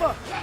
Alpha!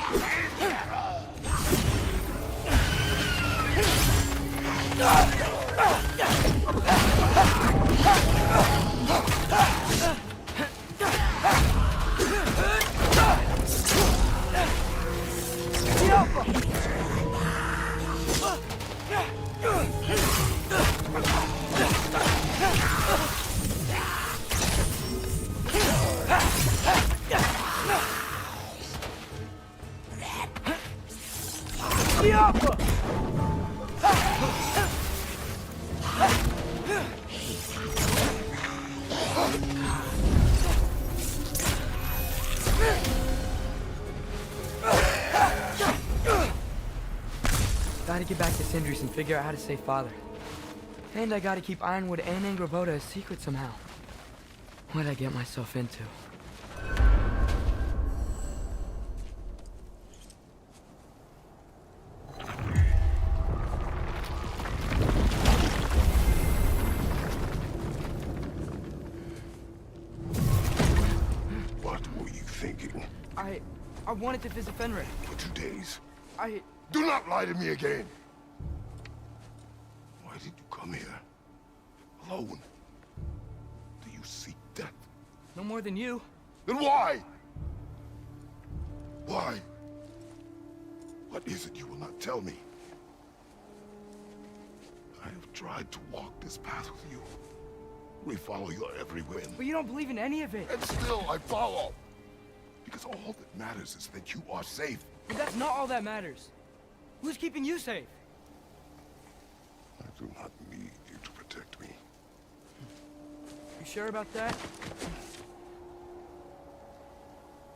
Gotta get back to Sindri's and figure out how to save Father. And I gotta keep Ironwood and Angravoda a secret somehow. What'd I get myself into? What were you thinking? I wanted to visit Fenrir. For 2 days. Do not lie to me again! Why did you come here? Alone? Do you seek death? No more than you. Then why? Why? What is it you will not tell me? I have tried to walk this path with you. We follow your every whim. But you don't believe in any of it. And still I follow. Because all that matters is that you are safe. But that's not all that matters. Who's keeping you safe? I do not need you to protect me. You sure about that?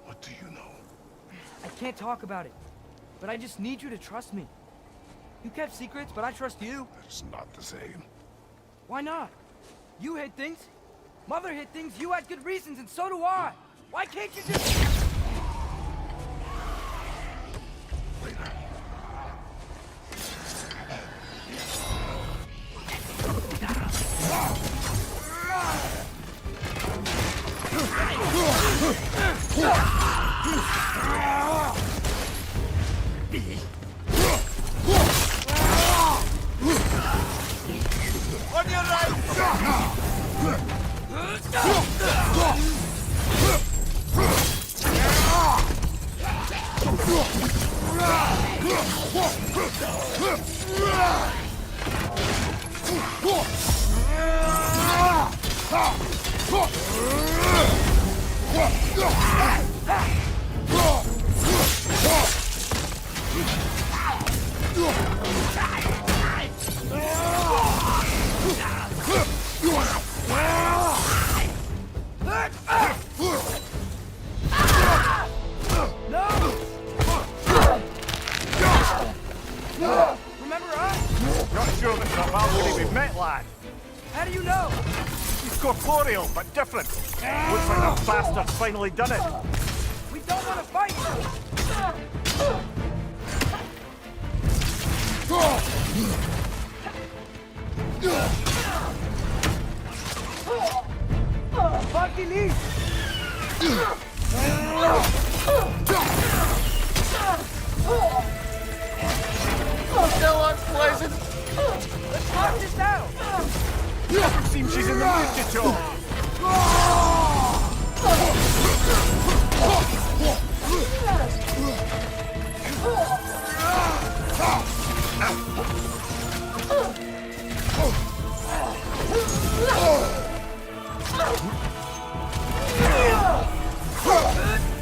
What do you know? I can't talk about it. But I just need you to trust me. You kept secrets, but I trust you. That's not the same. Why not? You hid things. Mother hid things. You had good reasons, and so do I. Why can't you just... Later. On your right! Remember us? Not sure that's the Valkyrie we've met, lad. How do you know? He's corporeal, but different. Looks like that bastard's finally done it. We don't want to fight! Fucking leave! Still unpleasant. Let's talk this out! Doesn't seem she's in the mood to talk.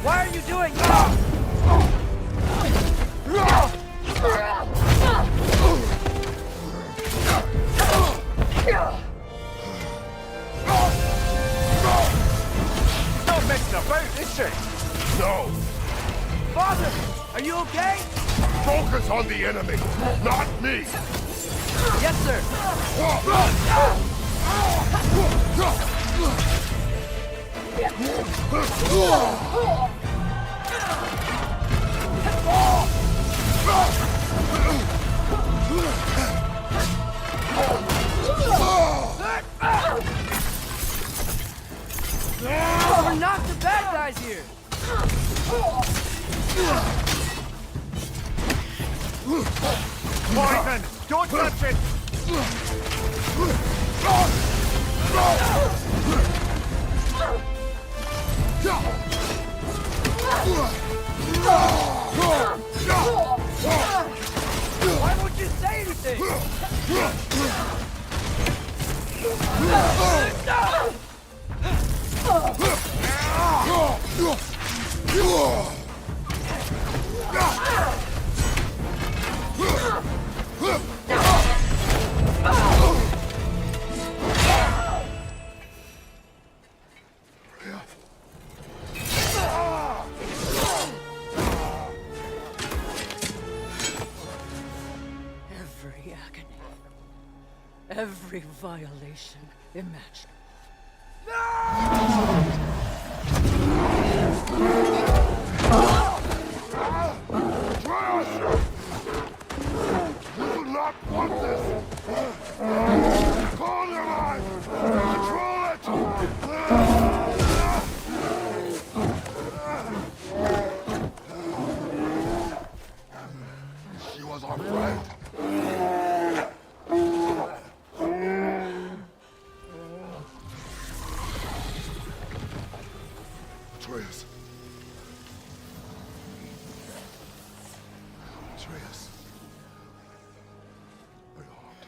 Why are you doing that? Not messing about, is she? No! Father, are you okay? Focus on the enemy, not me! Yes, sir. We're not the bad guys here. Poison! Don't touch it! Why won't you say anything? Every agony, every violation imaginable. You do not want this! Call your mind! Control it! She was our friend. Atreus. Atreus. My lord.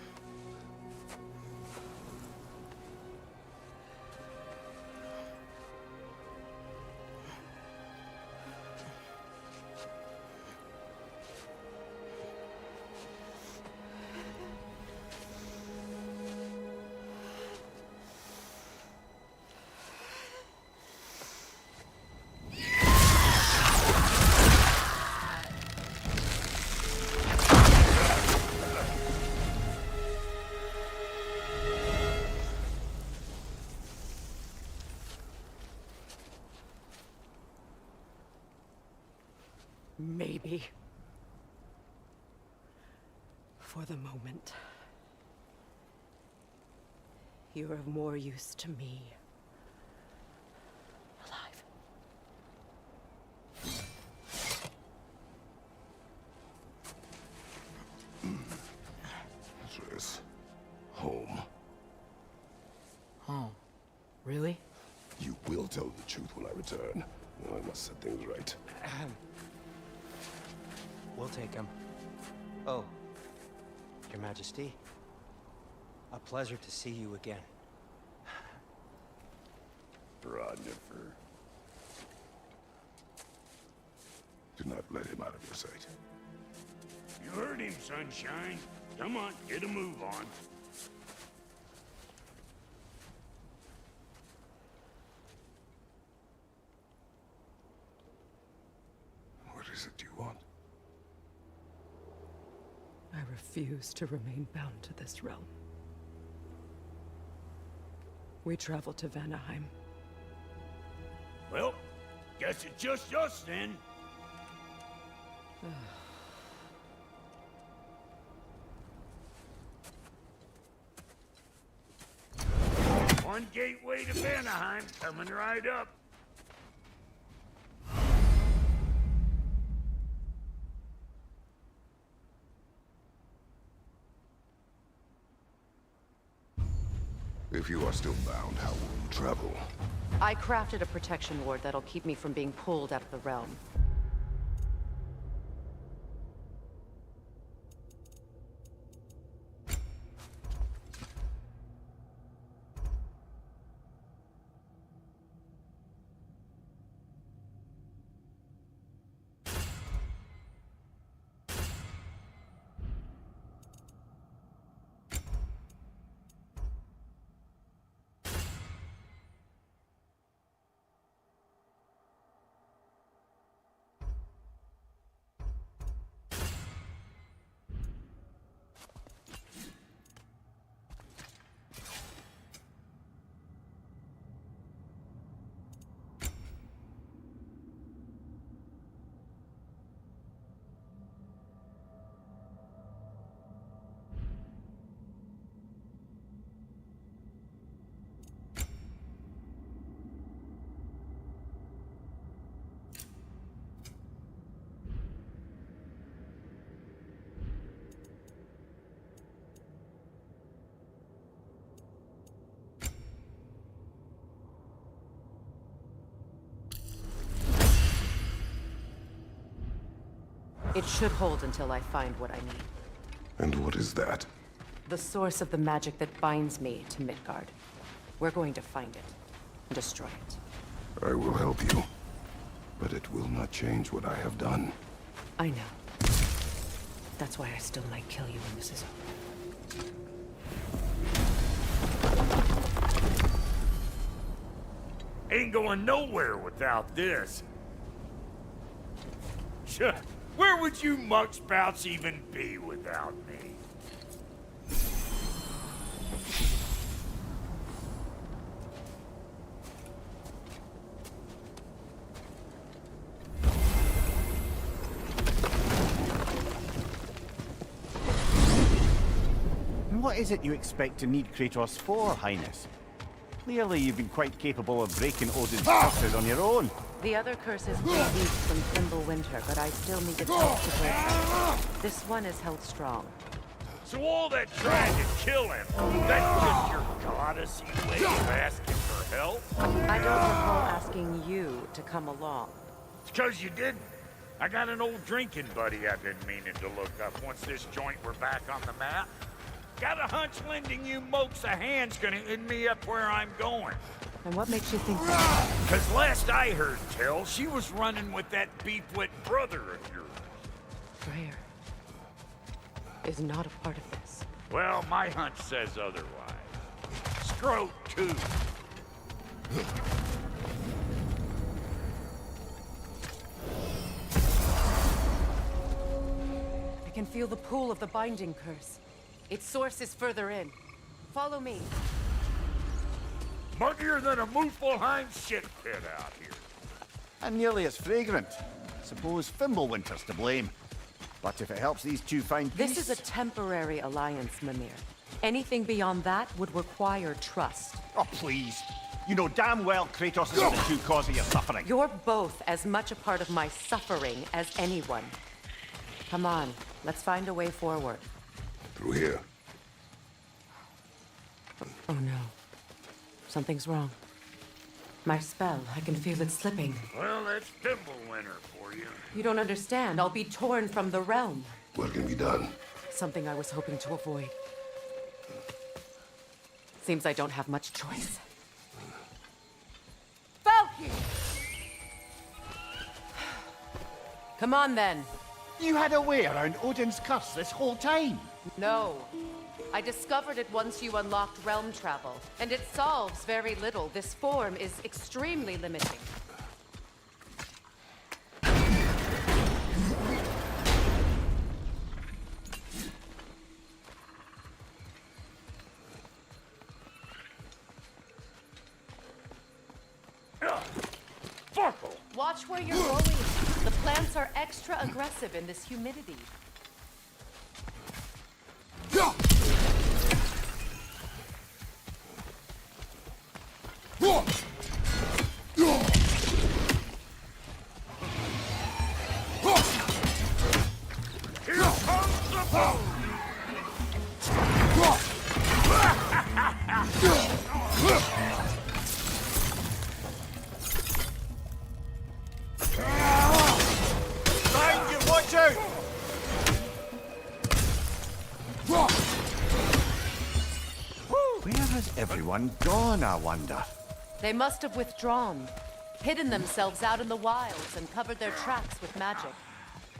Maybe. For the moment. You're of more use to me. Alive. Atreus. Home. Oh, really? You will tell the truth when I return. I must set things right. We'll take him. Oh, Your Majesty. A pleasure to see you again. Rodnifer. Do not let him out of your sight. You heard him, Sunshine. Come on, get a move on. What is it you want? I refuse to remain bound to this realm. We travel to Vanaheim. Well, guess it's just us then. One gateway to Vanaheim coming right up. If you are still bound, how will you travel? I crafted a protection ward that'll keep me from being pulled out of the realm. It should hold until I find what I need. And what is that? The source of the magic that binds me to Midgard. We're going to find it and destroy it. I will help you. But it will not change what I have done. I know. That's why I still might kill you when this is over. Ain't going nowhere without this. Sure. Where would you muckspouts even be without me? And what is it you expect to need Kratos for, Highness? Clearly you've been quite capable of breaking Odin's curses on your own. The other curses were weak from Fimbulwinter, but I still needed help to break them. This one is held strong. So all that trying to kill him, that's just your goddessy way of asking for help? I don't recall asking you to come along. It's 'cause you didn't. I got an old drinking buddy I've been meaning to look up once this joint were back on the map. Got a hunch lending you mokes a hand's gonna end me up where I'm going. And what makes you think that? 'Cause last I heard tell, she was running with that beefwit brother of yours. Freya is not a part of this. Well, my hunch says otherwise. Scrote, too. I can feel the pull of the binding curse. Its source is further in. Follow me. Muggier than a Muspelheim shit pit out here. And nearly as fragrant. Suppose Fimbulwinter's to blame. But if it helps these two find peace... This is a temporary alliance, Mimir. Anything beyond that would require trust. Oh, please. You know damn well Kratos is the true cause of your suffering. You're both as much a part of my suffering as anyone. Come on, let's find a way forward. Through here. Oh no. Something's wrong. My spell, I can feel it slipping. Well, that's Fimbulwinter for you. You don't understand. I'll be torn from the realm. What can be done? Something I was hoping to avoid. Seems I don't have much choice. Valkyrie! Come on then. You had a way around Odin's curse this whole time. No. I discovered it once you unlocked realm travel, and it solves very little. This form is extremely limiting. Fuckle! Watch where you're going. The plants are extra aggressive in this humidity. Here comes the boat! Behind you, watch out! Where has everyone gone, I wonder? They must have withdrawn, hidden themselves out in the wilds and covered their tracks with magic.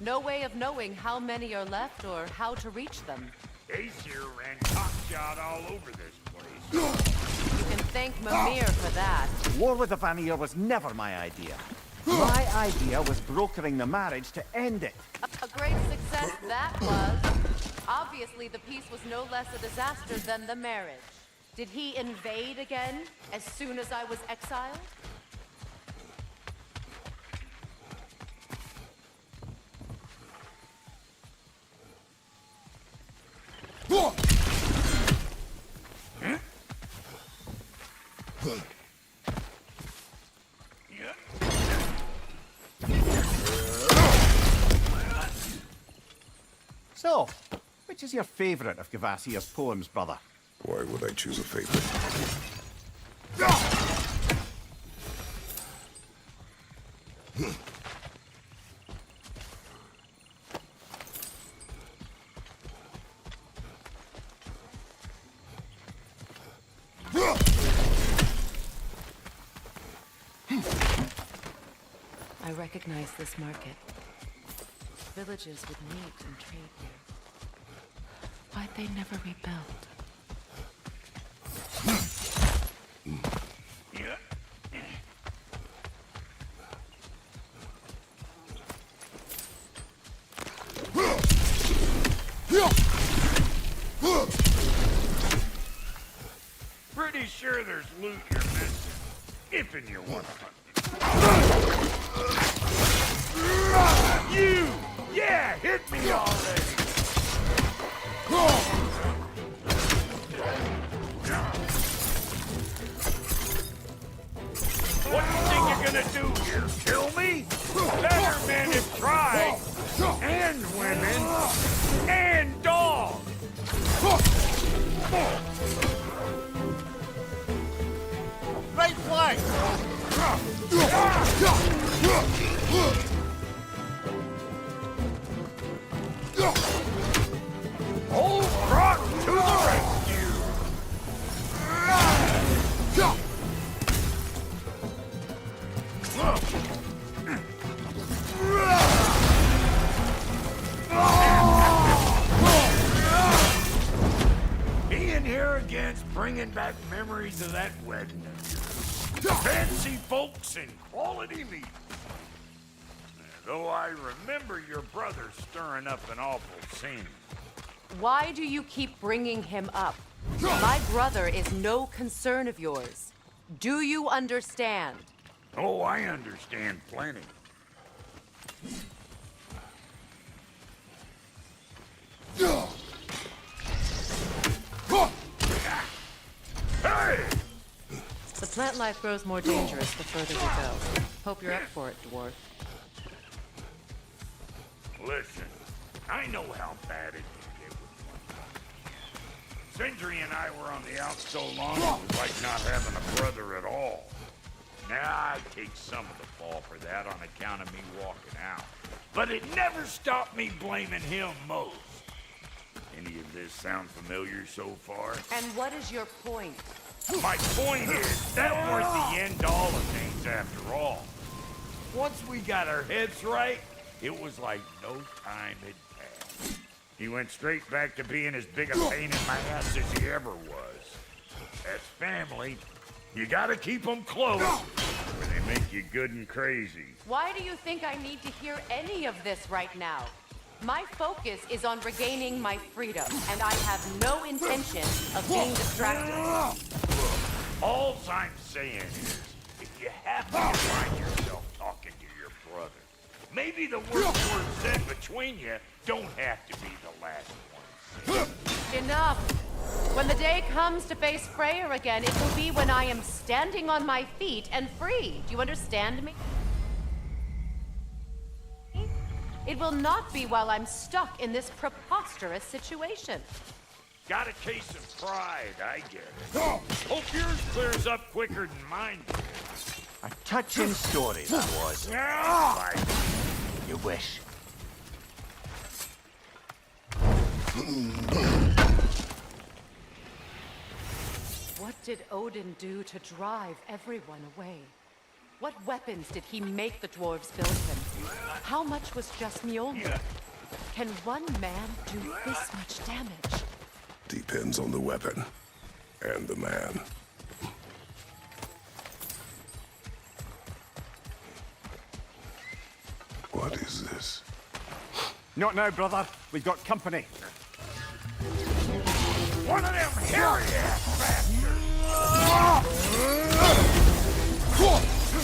No way of knowing how many are left or how to reach them. Aesir ran cockshot all over this place. You can thank Mimir for that. War with the Vanir was never my idea. My idea was brokering the marriage to end it. A great success that was. Obviously, the peace was no less a disaster than the marriage. Did he invade again as soon as I was exiled? So, which is your favorite of Gavasir's poems, brother? Why would I choose a favorite? recognize this market. Villages would meet and trade here. Why'd they never rebuild? Pretty sure there's loot you're missing, if and you want to hunt. You! Yeah, hit me already! What do you think you're gonna do here? Kill me? Better men have tried! And women! And dogs! Right flank! Old Rock to the rescue! Being here again's bringing back memories of that wedding. Fancy folks and quality meat. Though I remember your brother stirring up an awful scene. Why do you keep bringing him up? My brother is no concern of yours. Do you understand? Oh, I understand plenty. Hey! The plant life grows more dangerous the further we go. Hope you're up for it, dwarf. Listen, I know how bad it can get with one. Sindri and I were on the out so long, it was like not having a brother at all. Now, I take some of the fall for that on account of me walking out. But it never stopped me blaming him most. Any of this sound familiar so far? And what is your point? My point is, that weren't the end all of things after all. Once we got our heads right, it was like no time had passed. He went straight back to being as big a pain in my ass as he ever was. As family, you gotta keep them close, or they make you good and crazy. Why do you think I need to hear any of this right now? My focus is on regaining my freedom, and I have no intention of being distracted. All I'm saying is, if you happen to find yourself talking to your brother, maybe the worst word said between you don't have to be the last one. Enough! When the day comes to face Freya again, it will be when I am standing on my feet and free. Do you understand me? It will not be while I'm stuck in this preposterous situation. Got a case of pride, I get it. Hope yours clears up quicker than mine did. A touching story, that was. Like, You wish. What did Odin do to drive everyone away? What weapons did he make the dwarves build him? How much was just Mjolnir? Can one man do this much damage? Depends on the weapon and the man. What is this? Not now, brother. We've got company. one of them hairy-ass bastards!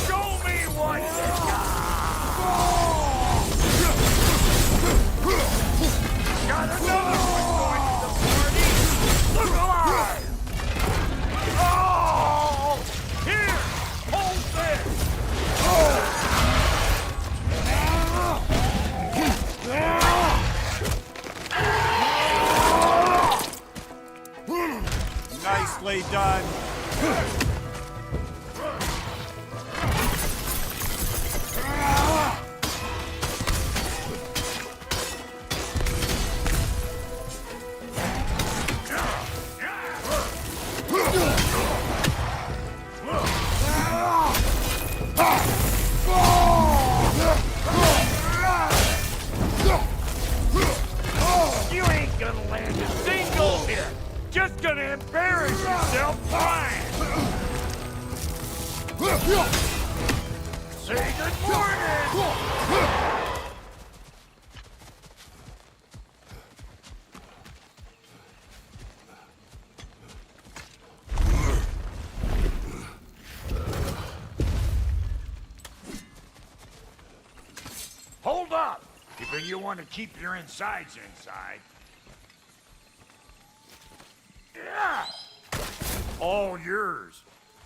Show me what you got! Got another one going to the party! Look alive! Oh! Here! Hold this! Nicely done. Gonna embarrass yourself flying! Say good morning! Hold up! If you want to keep your insides inside. Yeah! All yours,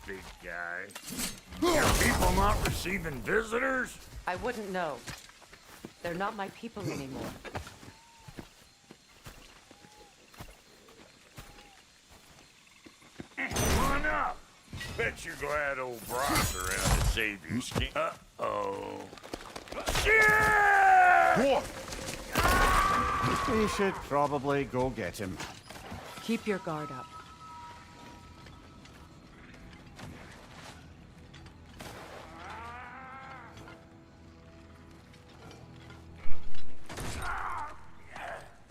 big guy. Your people not receiving visitors? I wouldn't know. They're not my people anymore. Come on up. Bet you're glad old Brock's around to save your skin. Uh-oh. Shit! We should probably go get him. Keep your guard up.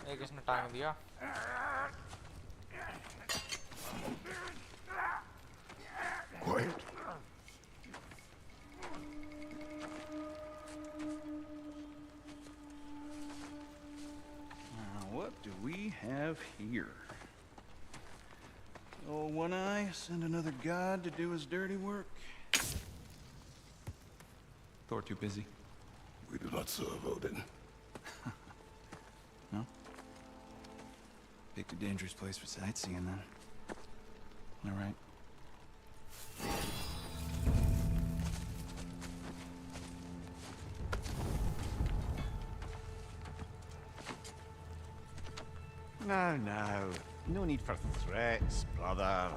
ये किसने टांग दिया? Quiet. What do we have here? Oh, One Eye, send another god to do his dirty work. Thor too busy? We do not serve Odin. No? Picked a dangerous place for sightseeing, then. All right. No, no. No need for threats, brother.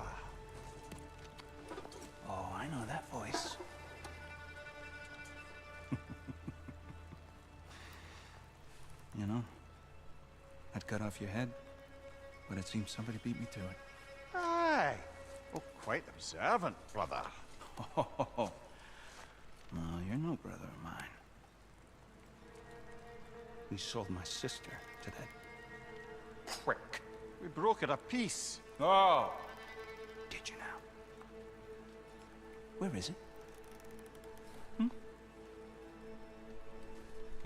Oh, I know that voice. You know, I'd cut off your head, but it seems somebody beat me to it. Aye. Oh, quite observant, brother. Oh, no, you're no brother of mine. We sold my sister to that prick. We broke it a piece. Oh! Did you now? Where is it? Hmm?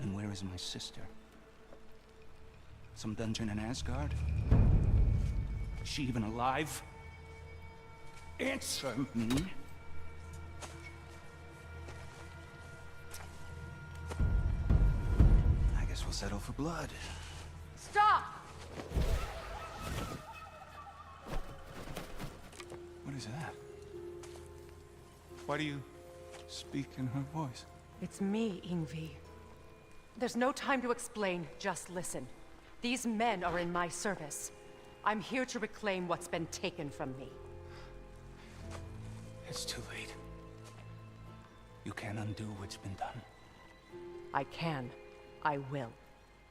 And where is my sister? Some dungeon in Asgard? Is she even alive? Answer me. I guess we'll settle for blood. Stop! What is that? Why do you speak in her voice? It's me, Ingvi. There's no time to explain, just listen. These men are in my service. I'm here to reclaim what's been taken from me. It's too late. You can't undo what's been done. I can. I will.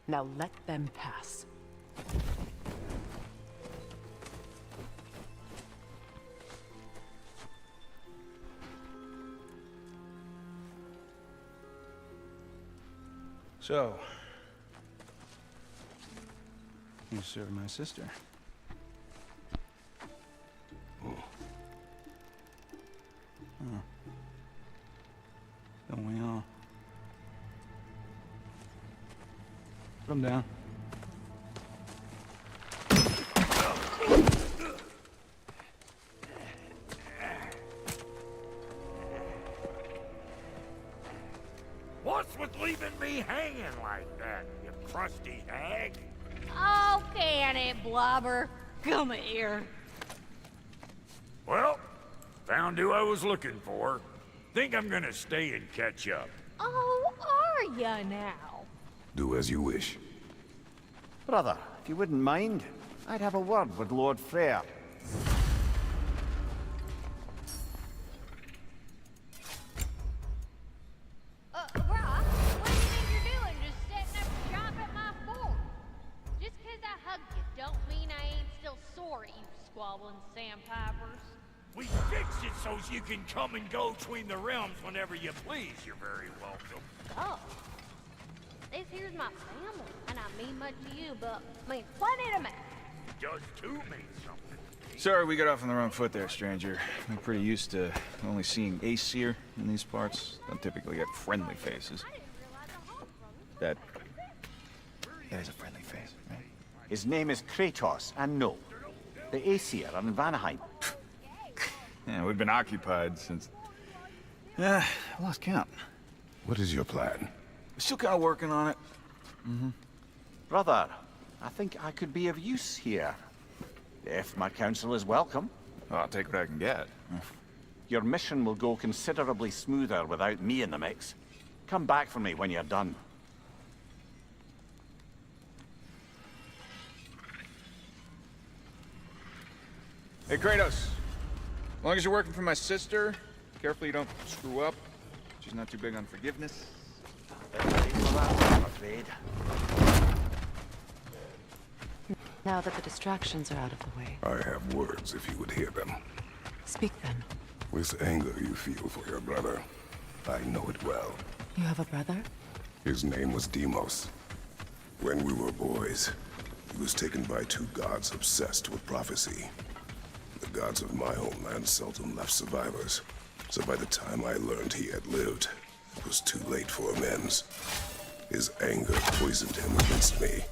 Now let them pass. So, you serve my sister. Oh. Don't we all? Put him down. What's with leaving me hanging like that, you crusty hag? Oh, can it, Blobber? Come here. Well, found who I was looking for. Think I'm gonna stay and catch up. Oh, are ya now? Do as you wish. Brother, if you wouldn't mind, I'd have a word with Lord Freya. Brock, what do you think you're doing? Just setting up shop at my fort? Just 'cause I hugged you don't mean I ain't still sore at you squabbling sandpipers. We fixed it so you can come and go between the realms whenever you please. You're very welcome. Oh. This here's my family, and I mean much to you, but I mean plenty to me. It does too mean something. Sorry, we got off on the wrong foot there, stranger. I'm pretty used to only seeing Aesir in these parts. Don't typically get friendly faces. That is a friendly face, right? His name is Kratos, and no, the Aesir are in Vanaheim. Yeah, we've been occupied since... I lost count. What is your plan? We're still kind of working on it. Brother, I think I could be of use here. If my counsel is welcome. Well, I'll take what I can get. Your mission will go considerably smoother without me in the mix. Come back for me when you're done. Hey, Kratos. As long as you're working for my sister, carefully you don't screw up. She's not too big on forgiveness. I'm afraid. Now that the distractions are out of the way, I have words if you would hear them. speak then. This anger you feel for your brother, I know it well. You have a brother? His name was Deimos. When we were boys, he was taken by two gods obsessed with prophecy. The gods of my homeland seldom left survivors, so by the time I learned he had lived, it was too late for amends. His anger poisoned him against me.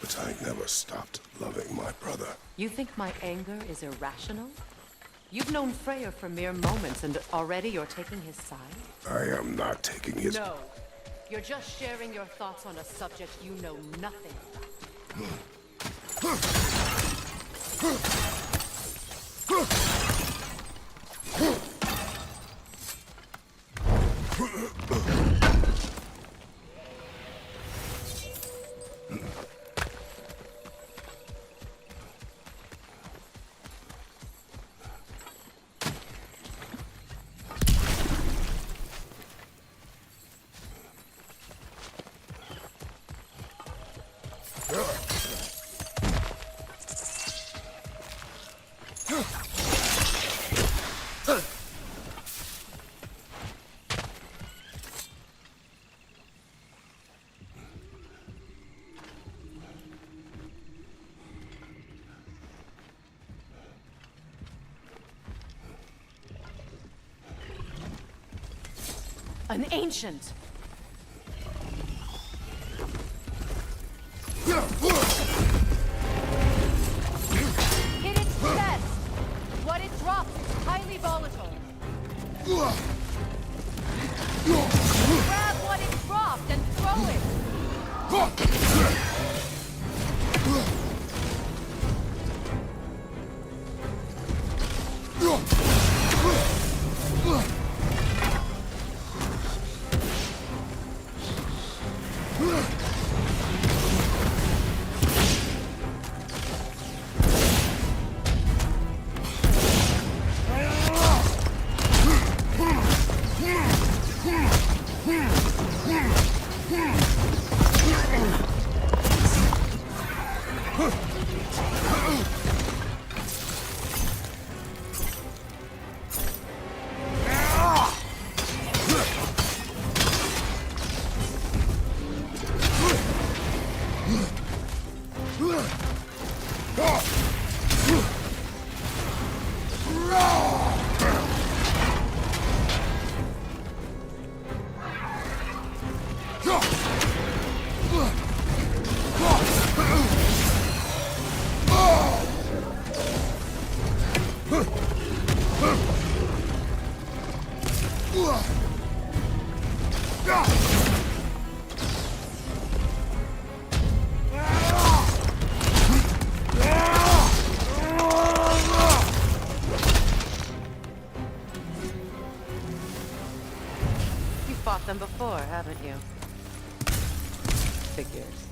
But I never stopped loving my brother. You think my anger is irrational? You've known Freya for mere moments and already you're taking his side? I am not taking his... No. You're just sharing your thoughts on a subject you know nothing An ancient! Hit its chest! What it drops is highly volatile. Grab what it dropped and throw it! Fought them before, haven't you? Figures.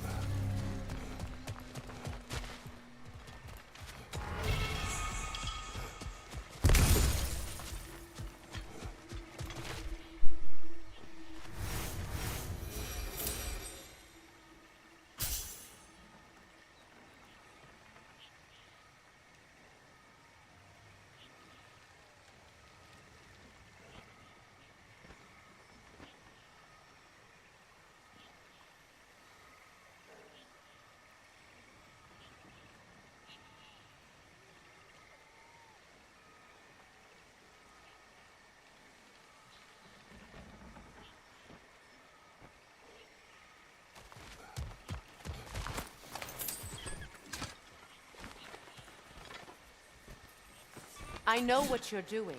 I know what you're doing.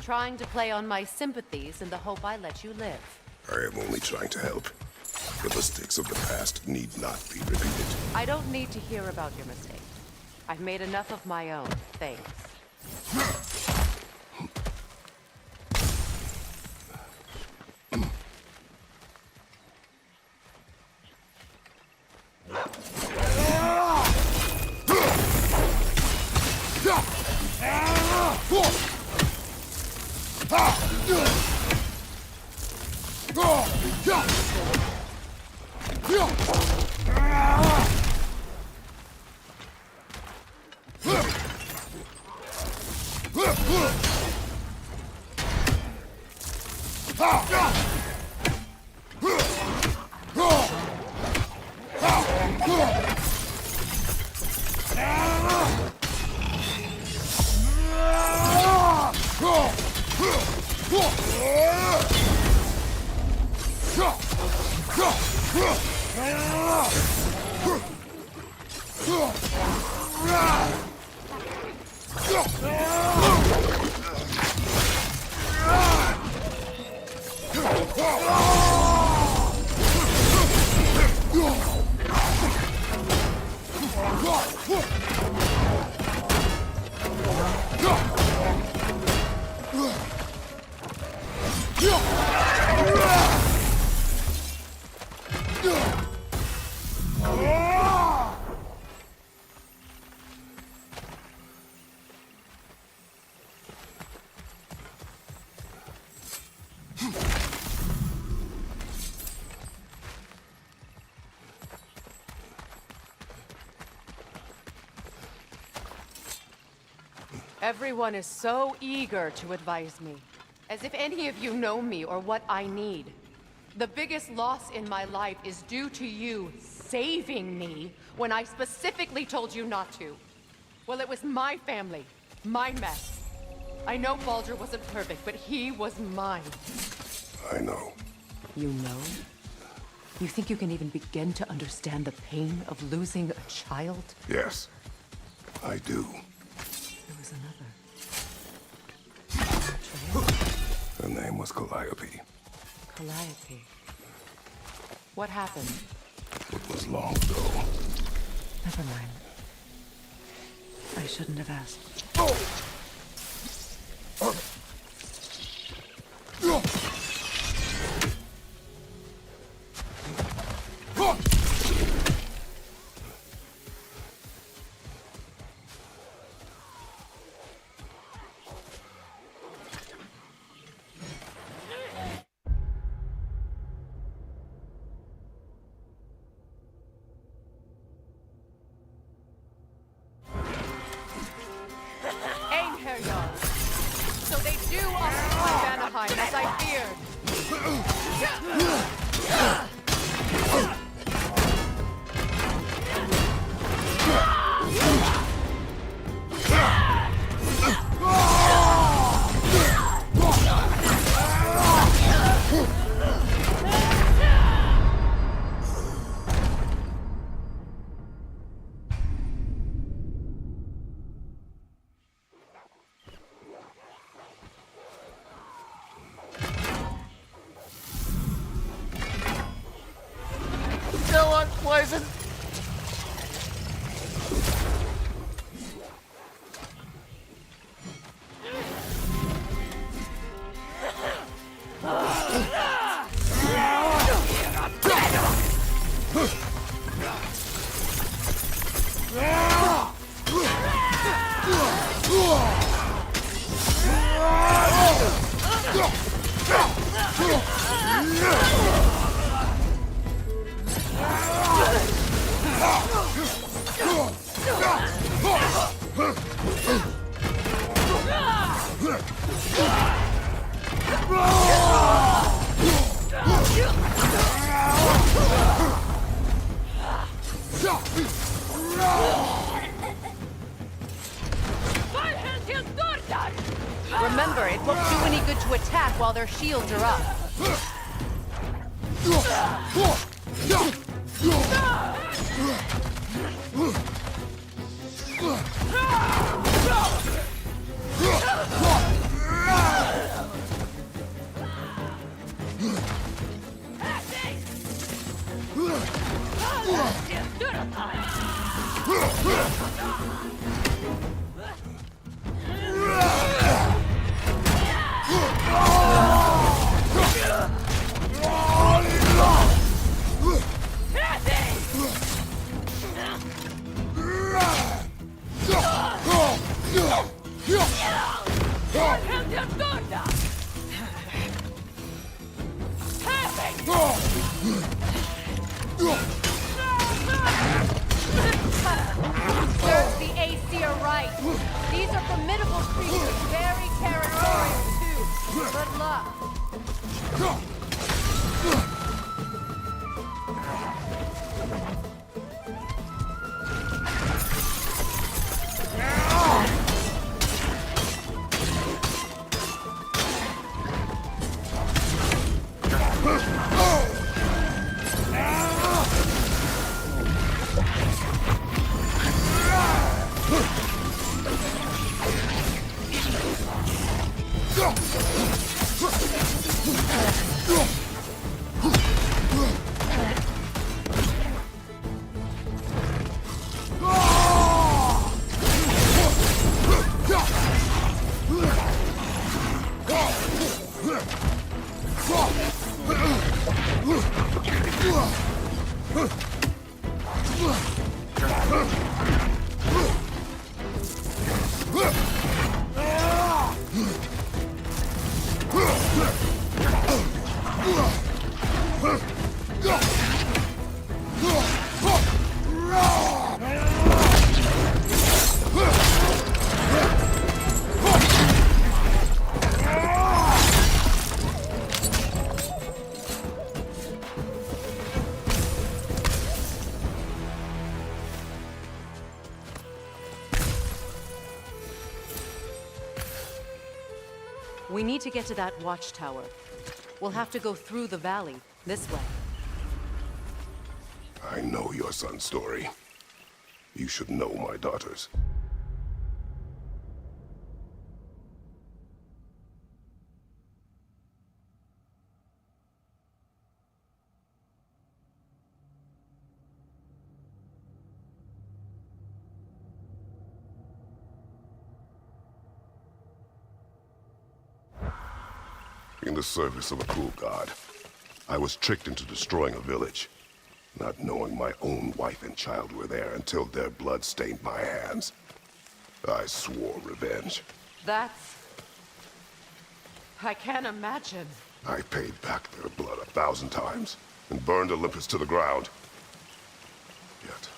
Trying to play on my sympathies in the hope I let you live. I am only trying to help. The mistakes of the past need not be repeated. I don't need to hear about your mistakes. I've made enough of my own, thanks. Everyone is so eager to advise me, as if any of you know me or what I need. The biggest loss in my life is due to you saving me when I specifically told you not to. Well, it was my family, my mess. I know Baldur wasn't perfect, but he was mine. I know. You know? You think you can even begin to understand the pain of losing a child? Yes, I do. There was another. Her name was Calliope. Calliope. What happened? It was long ago. Never mind. I shouldn't have asked. So they do occupy Vanaheim, as I feared. Unpleasant. Remember, it won't do any good to attack while their shields are up. Serves the Aesir right. These are formidable creatures, very territorial too. Good luck. We need to get to that watchtower. We'll have to go through the valley, this way. I know your son's story. You should know my daughter's. In the service of a cruel god, I was tricked into destroying a village, not knowing my own wife and child were there until their blood stained my hands. I swore revenge. That's... I can't imagine. I paid back their blood 1,000 times and burned Olympus to the ground. Yet,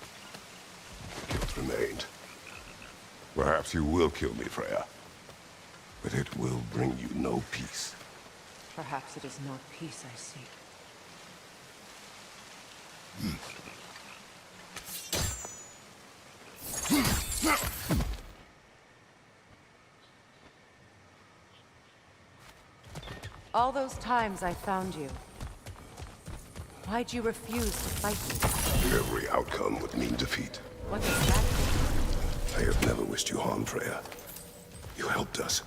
guilt remained. Perhaps you will kill me, Freya, but it will bring you no peace. Perhaps it is not peace I seek. All those times I found you, why'd you refuse to fight me? Every outcome would mean defeat. What does that mean? I have never wished you harm, Freya. You helped us.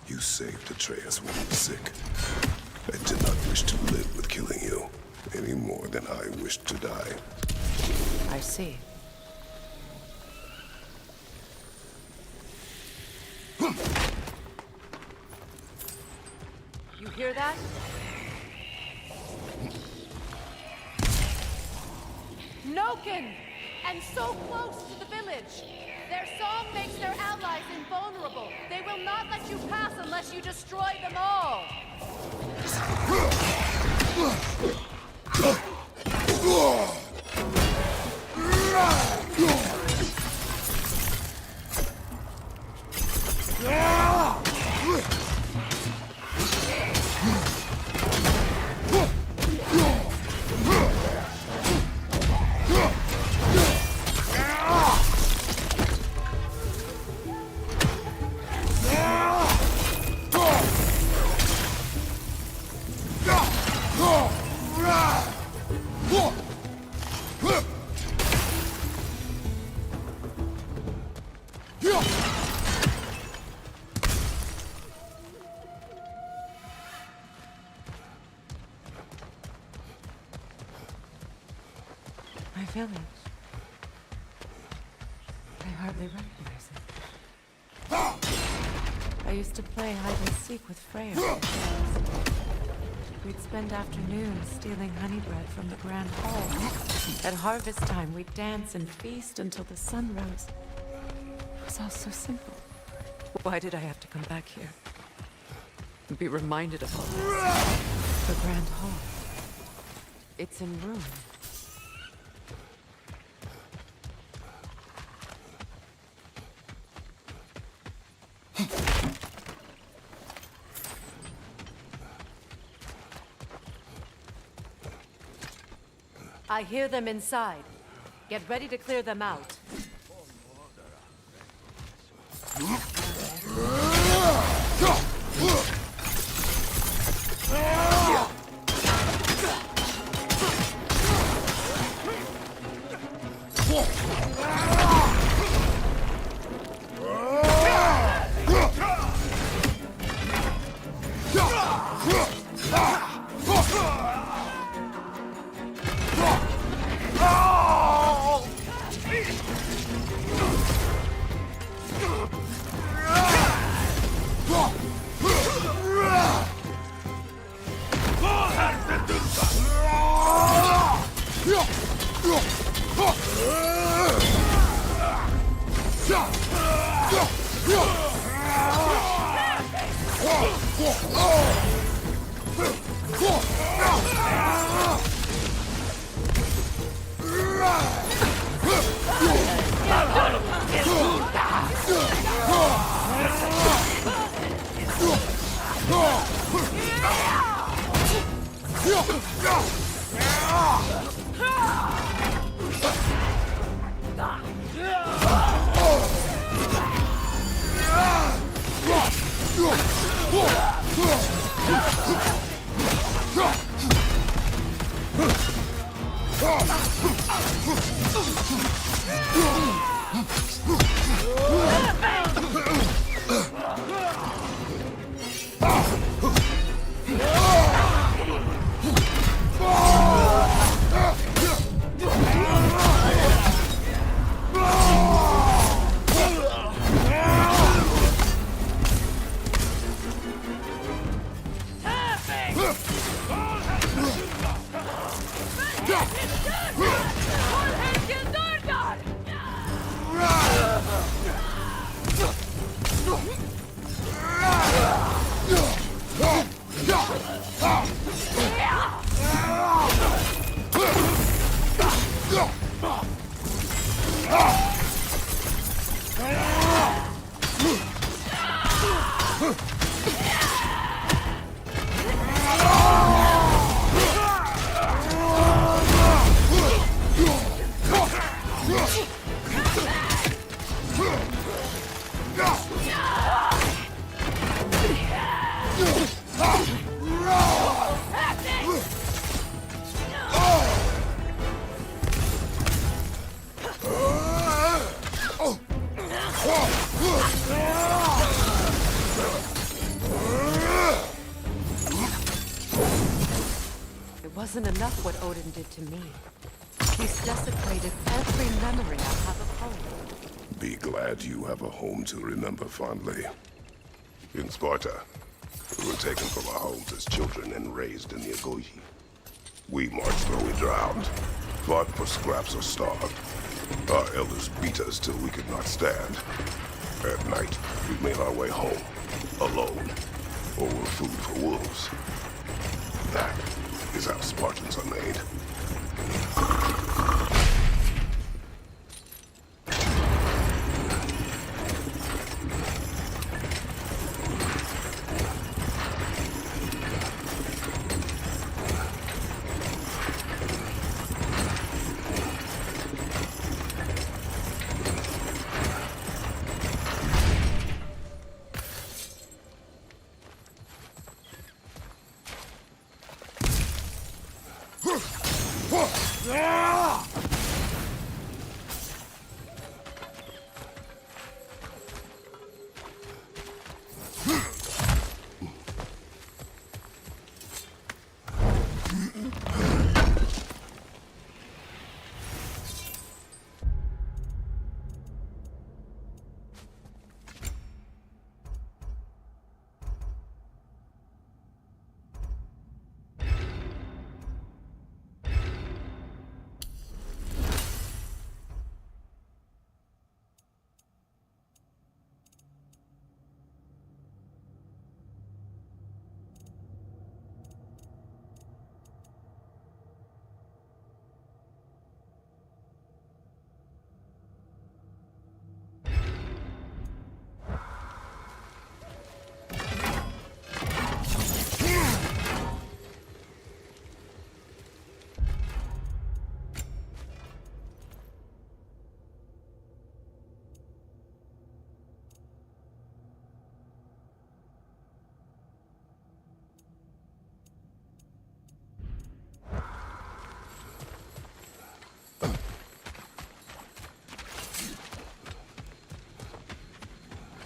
You saved Atreus when he was sick. I did not wish to live with killing you, any more than I wished to die. I see. You hear that? Noken! And so close to the village! Their song makes their allies invulnerable. They will not let you pass unless you destroy them all. My village. hardly recognize it. I used to play hide and seek with Freya Curse. We'd spend afternoons stealing honey bread from the Grand Hall. At harvest time, we'd dance and feast until the sun rose. It was all so simple. Why did I have to come back here? And be reminded of all this? The Grand Hall. It's in ruin. I hear them inside. Get ready to clear them out. It wasn't enough what Odin did to me. He's desecrated every memory I have of home. Be glad you have a home to remember fondly. In Sparta, we were taken from our homes as children and raised in the Agogi. We marched where we drowned, fought for scraps or starved. Our elders beat us till we could not stand. At night, we made our way home, alone, or were food for wolves. That is how Spartans are made.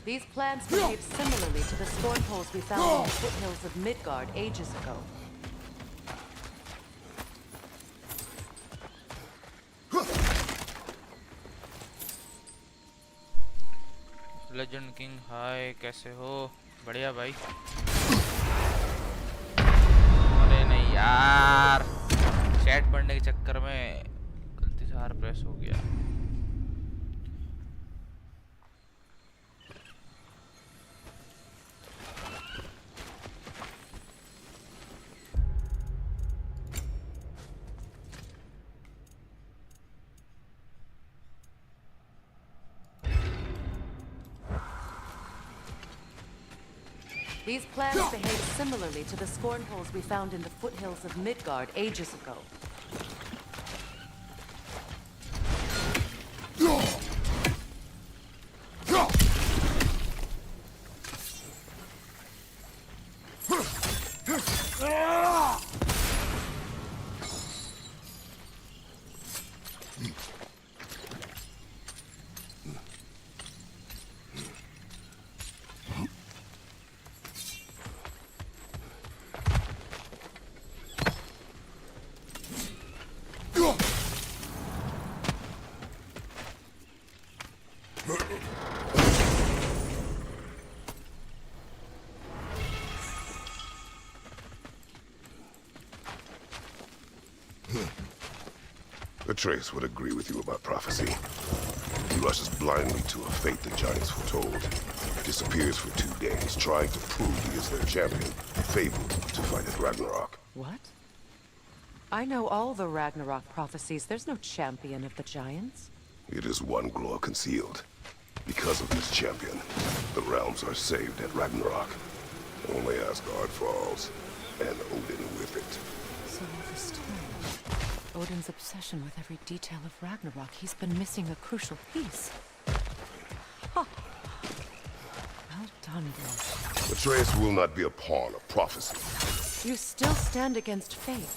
These plants behave similarly to the spawn holes we found in the foothills of Midgard ages ago. Legend king hi कैसे हो बढ़िया भाई अरे नहीं यार chat पढ़ने के चक्कर में गलती से आर प्रेस हो गया These plants behave similarly to the scorn holes we found in the foothills of Midgard ages ago. Atreus would agree with you about prophecy. He rushes blindly to a fate the giants foretold. Disappears for 2 days, trying to prove he is their champion, fabled to fight at Ragnarok. What? I know all the Ragnarok prophecies. There's no champion of the giants. It is one glow concealed. Because of this champion, the realms are saved at Ragnarok. Only Asgard falls, and Odin with it. So all this time, Odin's obsession with every detail of Ragnarok, he's been missing a crucial piece. Huh. Well done, bro. Atreus will not be a pawn of prophecy. You still stand against fate,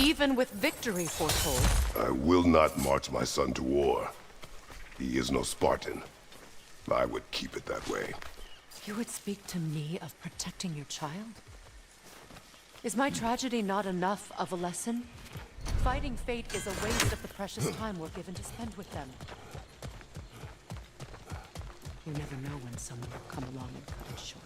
even with victory foretold. I will not march my son to war. He is no Spartan. I would keep it that way. You would speak to me of protecting your child? Is my tragedy not enough of a lesson? Fighting fate is a waste of the precious time we're given to spend with them. You never know when someone will come along and cut it short.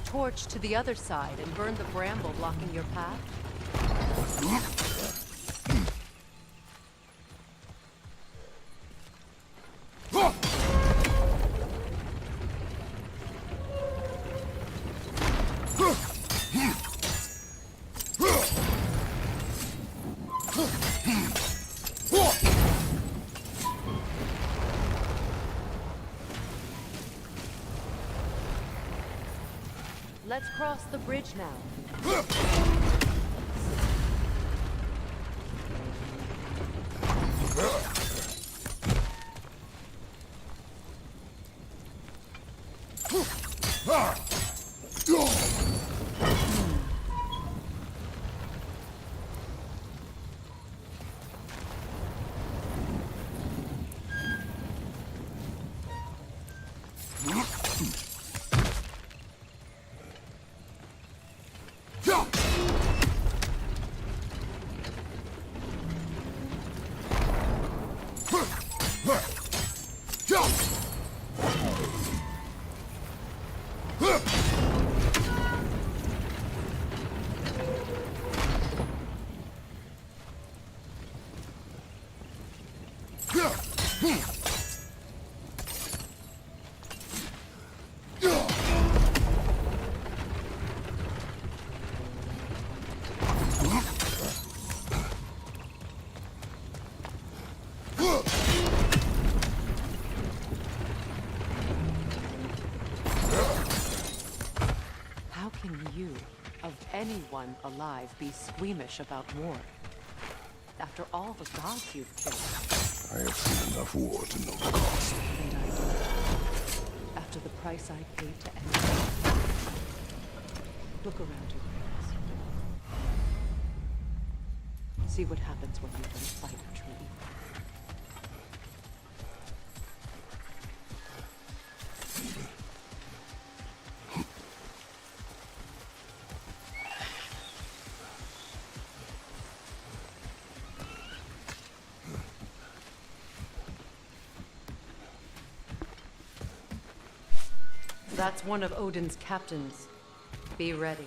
Torch to the other side and burn the bramble blocking your path? Let's cross the bridge now. How can you, of anyone alive, be squeamish about war? After all the gods you've killed. I have seen enough war to know the cost. And I do. After the price I paid to end it. Look around you, Reyes. See what happens when you don't fight a true evil. That's one of Odin's captains. Be ready.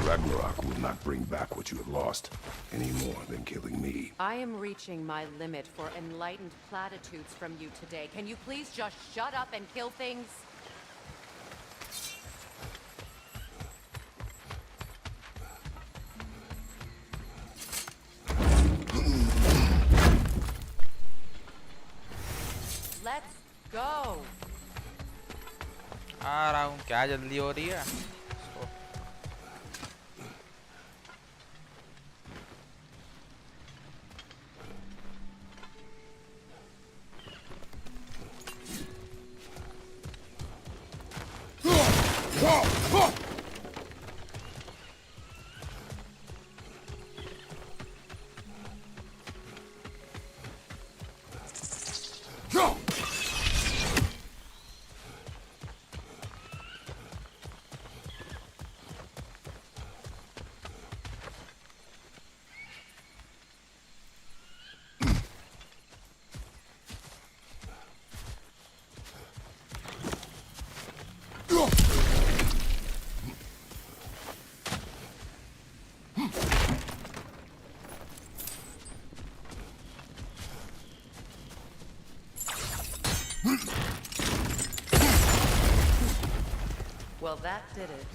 Ragnarok will not bring back what you have lost, any more than killing me. I am reaching my limit for enlightened platitudes from you today. Can you please just shut up and kill things? Let's go. आ रहा हूँ क्या जल्दी हो रही है Well, that did it.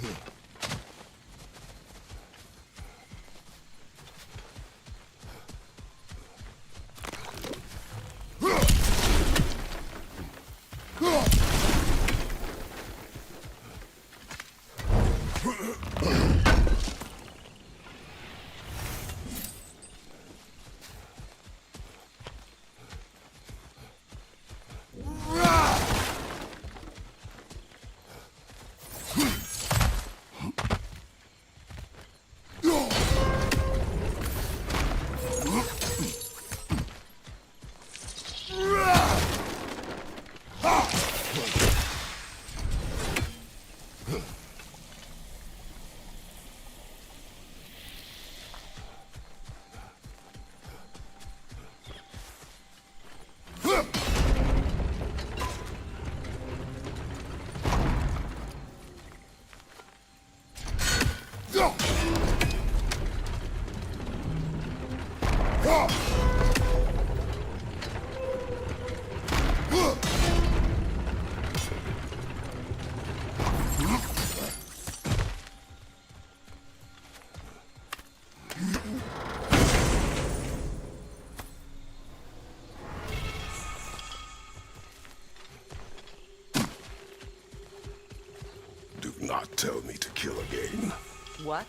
not tell me to kill again. What?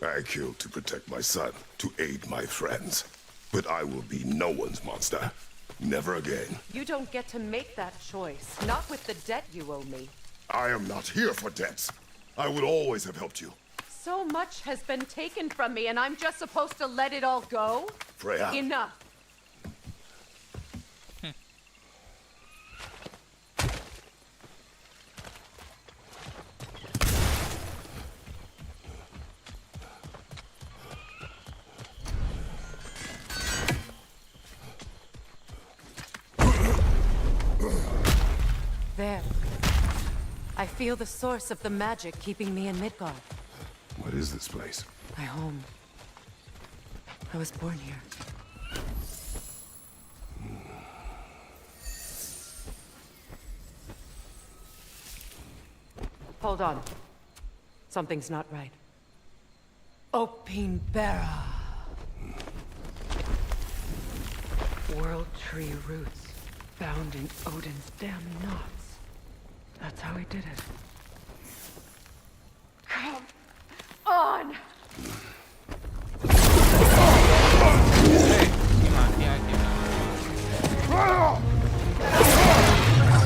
I killed to protect my son, to aid my friends. But I will be no one's monster. Never again. You don't get to make that choice. Not with the debt you owe me. I am not here for debts. I would always have helped you. So much has been taken from me, and I'm just supposed to let it all go? Freya. Enough. There. I feel the source of the magic keeping me in Midgard. What is this place? My home. I was born here. Hold on. Something's not right. Opinbera. World tree roots found in Odin's damn knots. That's how he did it. Come on!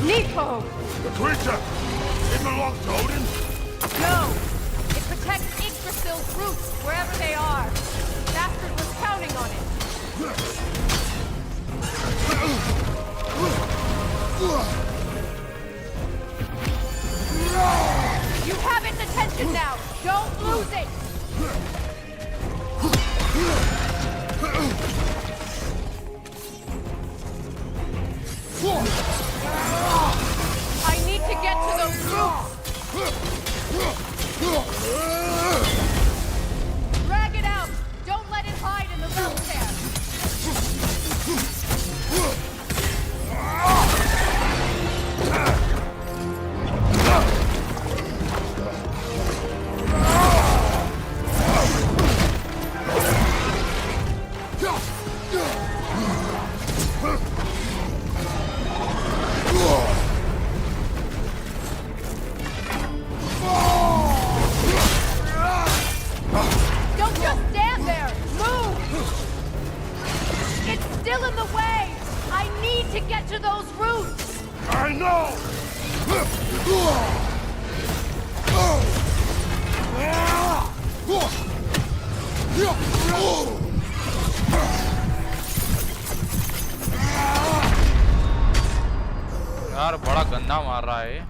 Nico! The creature! It belongs to Odin? No! It protects Yggdrasil's roots wherever they are. Bastard was counting on it. You have its attention now! Don't lose it! I need to get to those roots! Drag it out! Don't let it hide in the roots there! Don't just stand there! Move! It's still in the way! I need to get to those roots! I know! यार बड़ा गंदा मार रहा है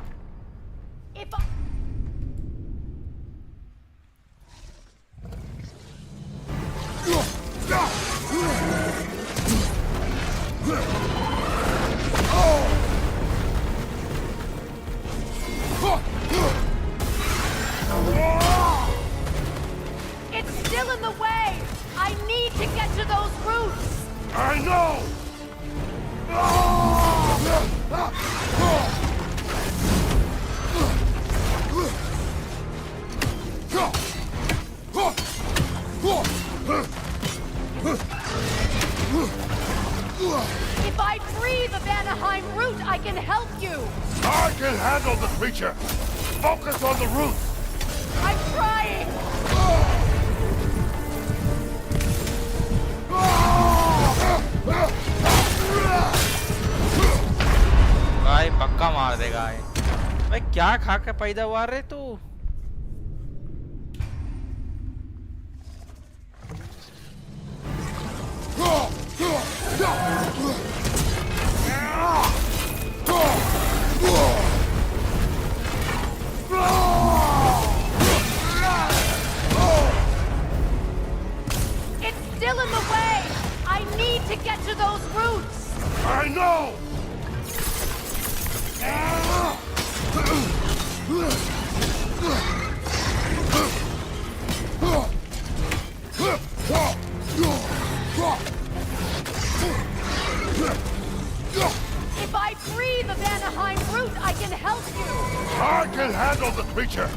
It's still in the way! I need to get to those roots! I know! If I free the Vanaheim root, I can help you! I can handle the creature! Focus on the roots! I'm trying! भाई पक्का मार देगा ये भाई क्या खा के पैदा हुआ रे तू It's still in the way! I need to get to those roots! I know! If I free the Vanaheim root, I can help you! I can handle the creature!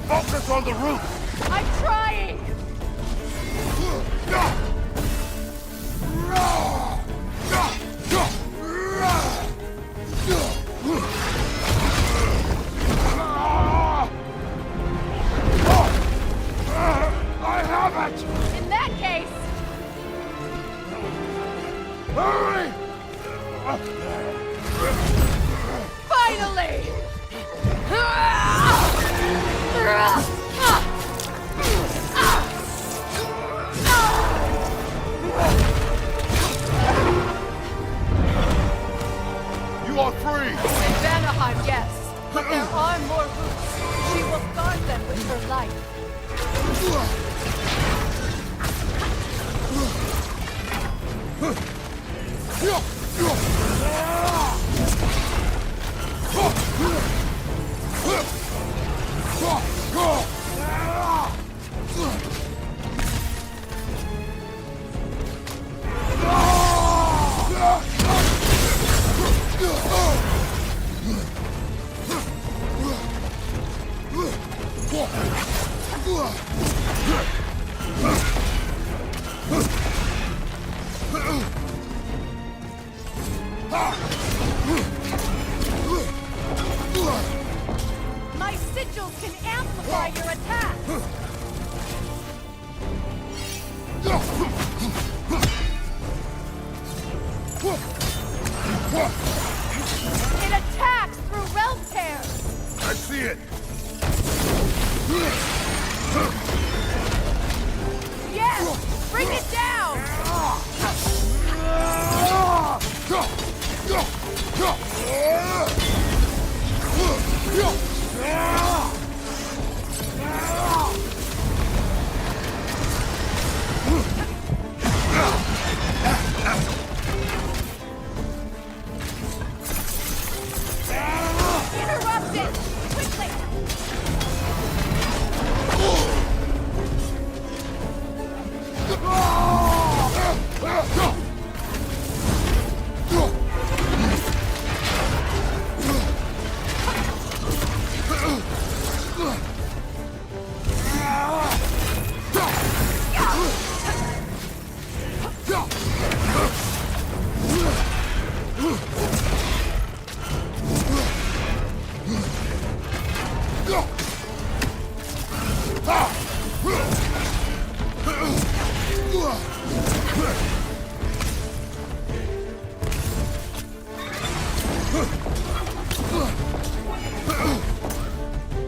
Focus on the roots! I'm trying! You are free! In Vanaheim, yes. But there are more routes. She will guard them with her life. My sigils can amplify your attack. It attacks through realm tears. I see it! Yes, bring it down. Interrupt it quickly.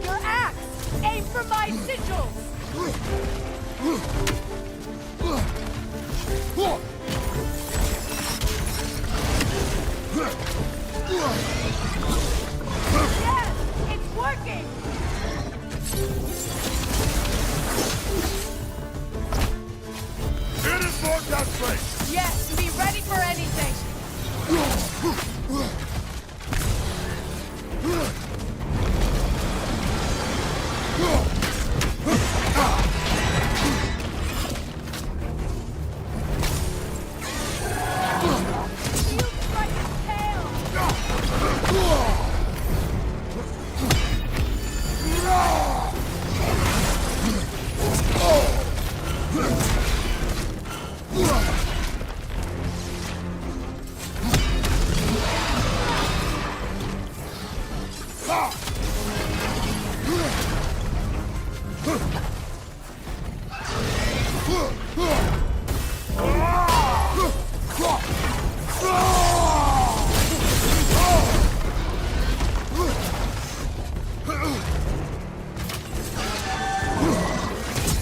Your axe! Aim for my sigils! Yes! It's working! It is marked out straight! Yes, be ready for anything! You strike its tail!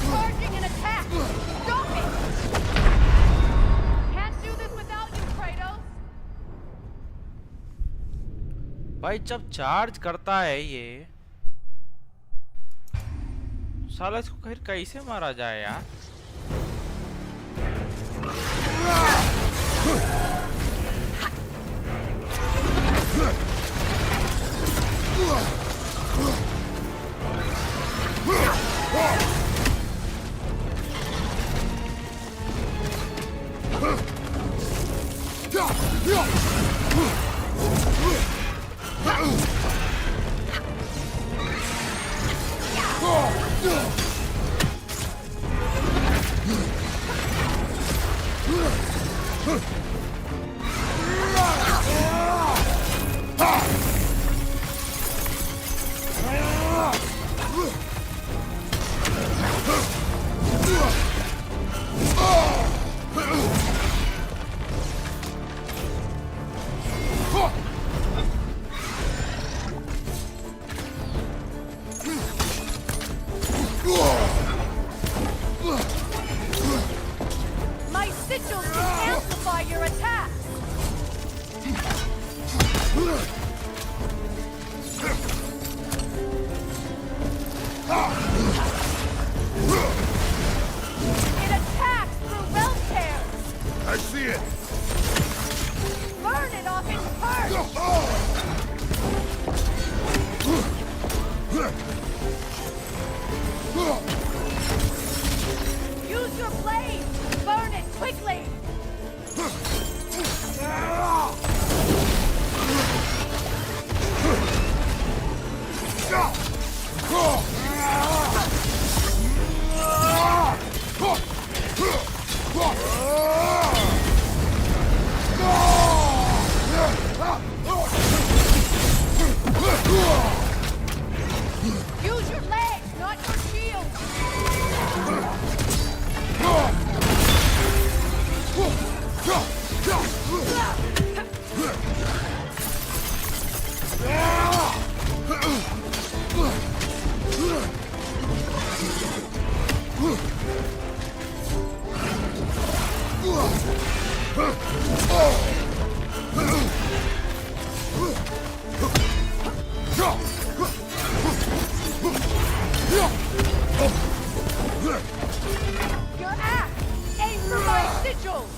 Charging an attack! Stop it! Can't do this without you, Kratos! भाई जब charge करता है ये साला इसको फिर कैसे मारा जाए यार It attacks through realm tears! I see it! Burn it off its perch! Use your blade! Burn it quickly! Use your legs, not your shield! Your axe! Aim for my sigils!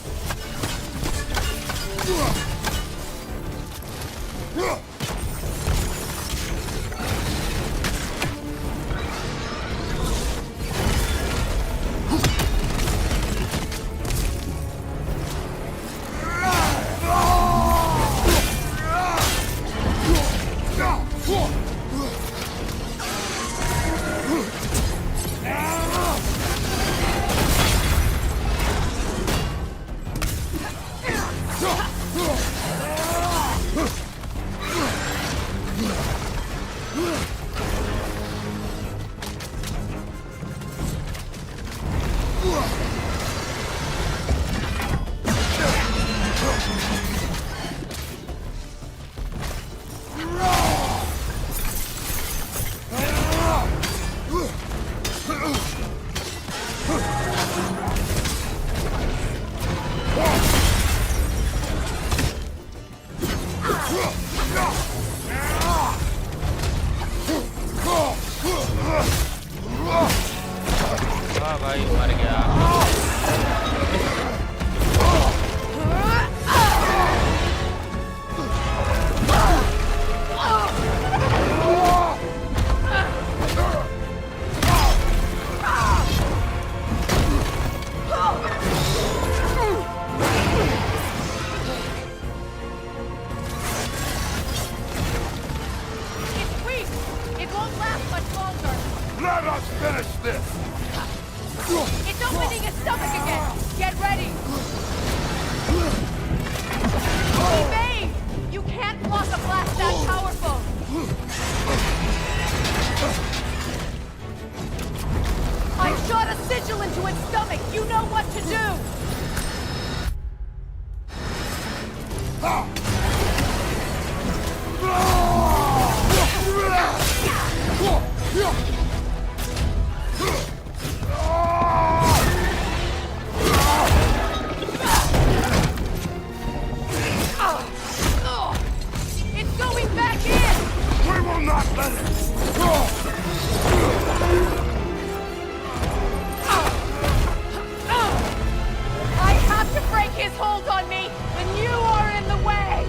वाह भाई मर गया It's weak! It won't last much longer! Let us finish this! It's opening its stomach again! Get ready! Evade! You can't block a blast that powerful! I shot a sigil into its stomach! You know what to do! It's going back in! We will not let it! I have to break his hold on me, and you are in the way!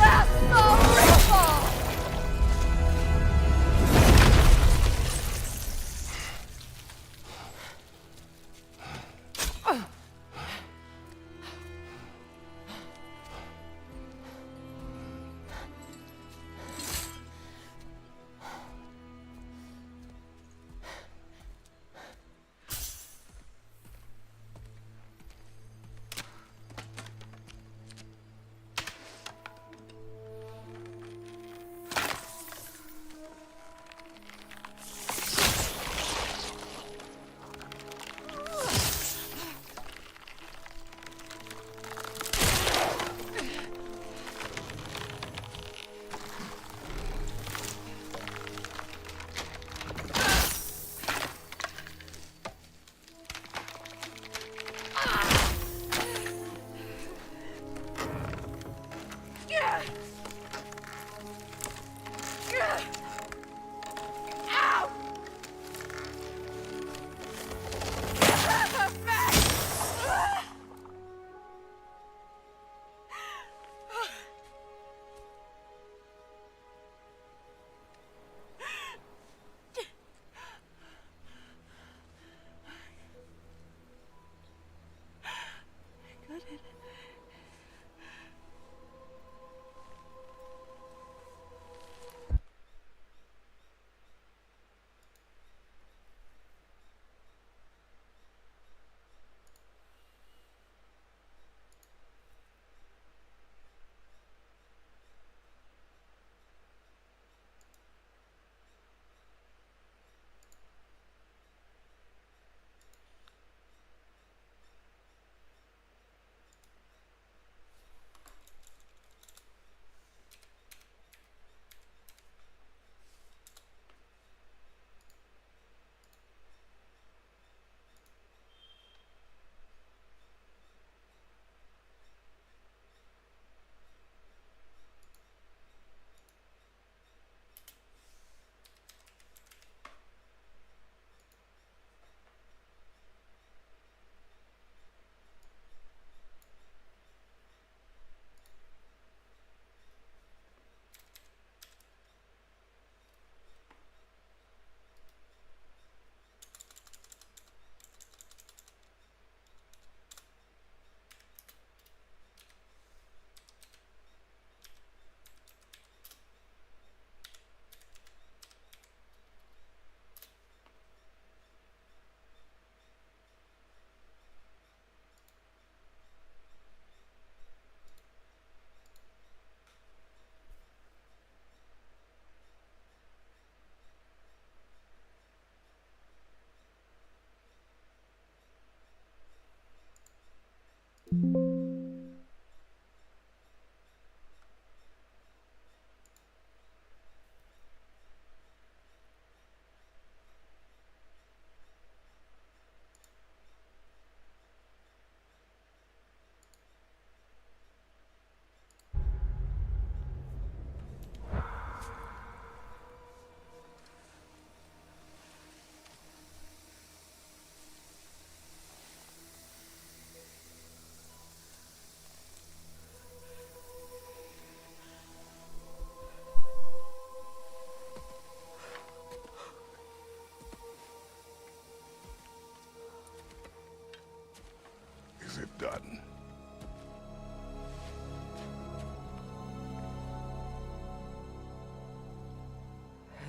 That's the ripple!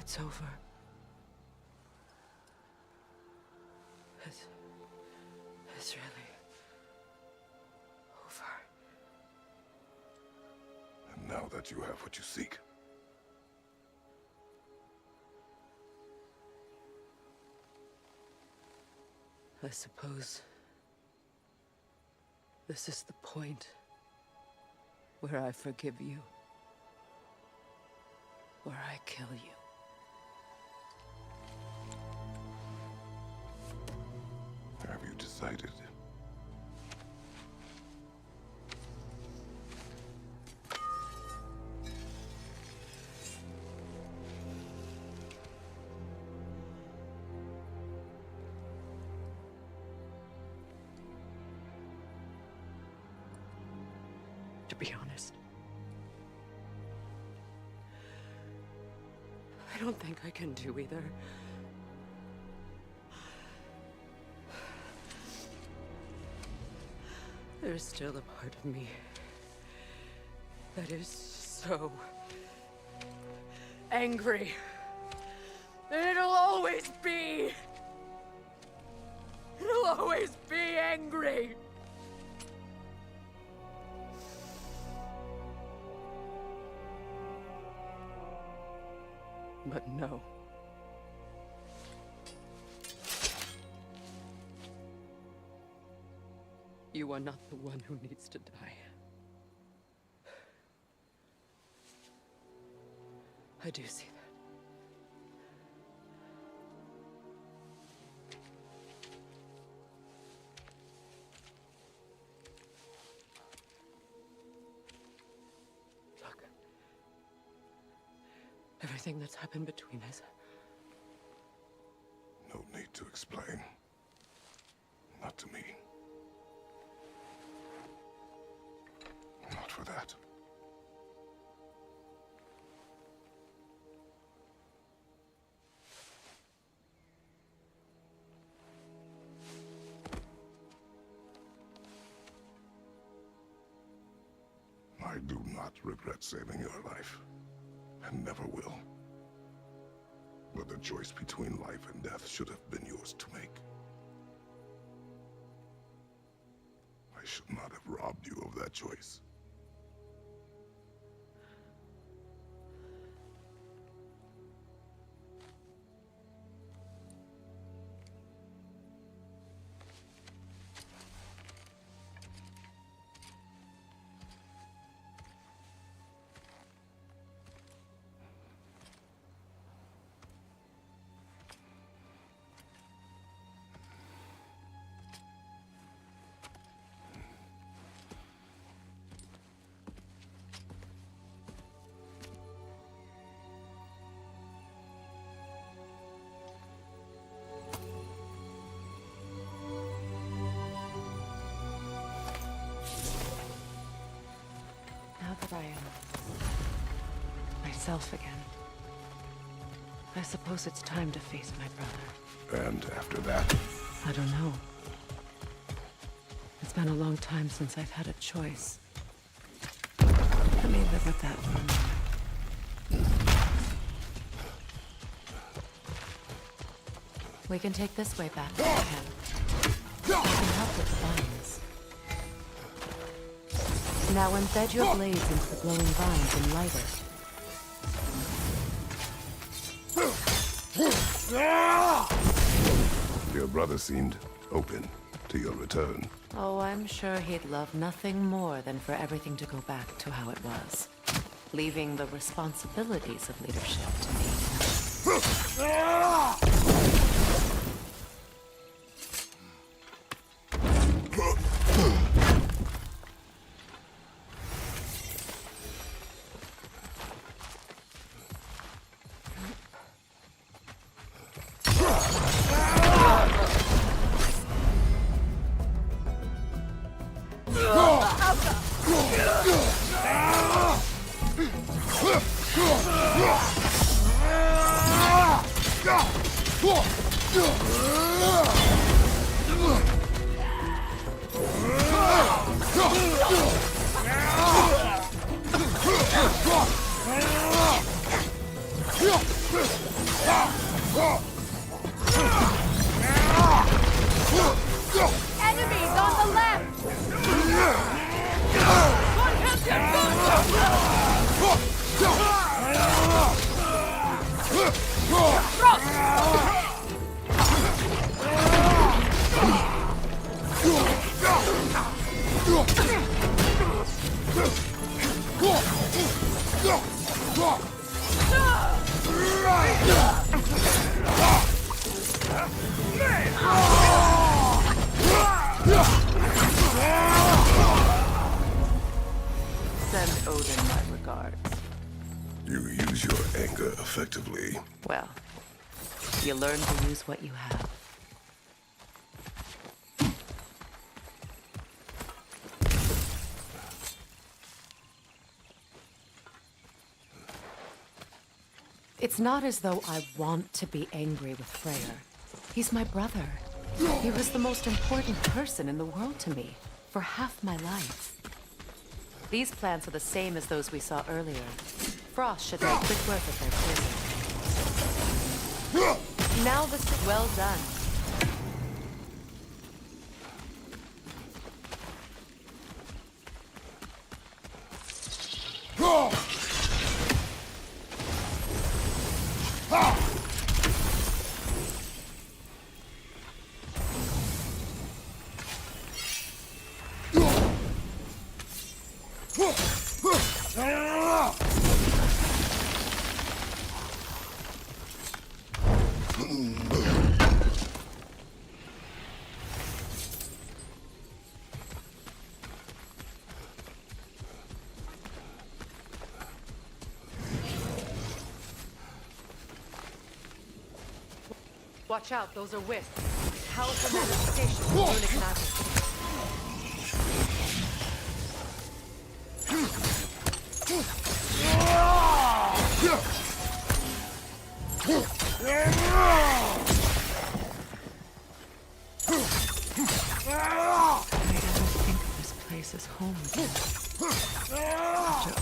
it's over. It's really over. And now that you have what you seek, I suppose this is the point where I forgive you, where I kill you. have you decided? To be honest, I don't think I can do either. There's still a part of me that is so angry. And it'll always be. It'll always be angry. But no. You are not the one who needs to die. I do see that. Look. Everything that's happened between us. No need to explain. Not to me. Not for that. I do not regret saving your life, and never will. But the choice between life and death should have been yours to make. I should not have robbed you of that choice. I am myself again. I suppose it's time to face my brother. And after that? I don't know. It's been a long time since I've had a choice. Let me live with that for a moment. We can take this way back if we can. We can help with the vines. Now embed your blades into the glowing vines and light it. Your brother seemed open to your return. Oh, I'm sure he'd love nothing more than for everything to go back to how it was, leaving the responsibilities of leadership to me. Send Odin my regards. You use your anger effectively. Well, you learn to use what you have. It's not as though I want to be angry with Freya. He's my brother. He was the most important person in the world to me for half my life. These plants are the same as those we saw earlier. Frost should make quick work of their prison. Now this well done. Watch out, those are wisps. Powerful manifestation of runic magic. I never think of this place as home again. After all.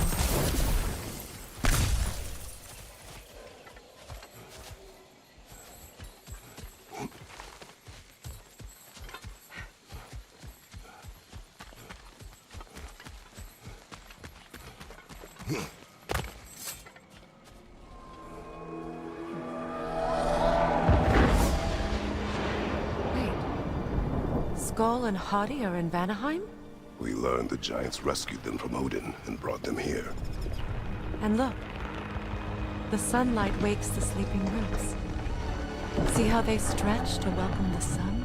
Skull and Hadi are in Vanaheim? We learned the giants rescued them from Odin and brought them here. And look, the sunlight wakes the sleeping roots. See how they stretch to welcome the sun?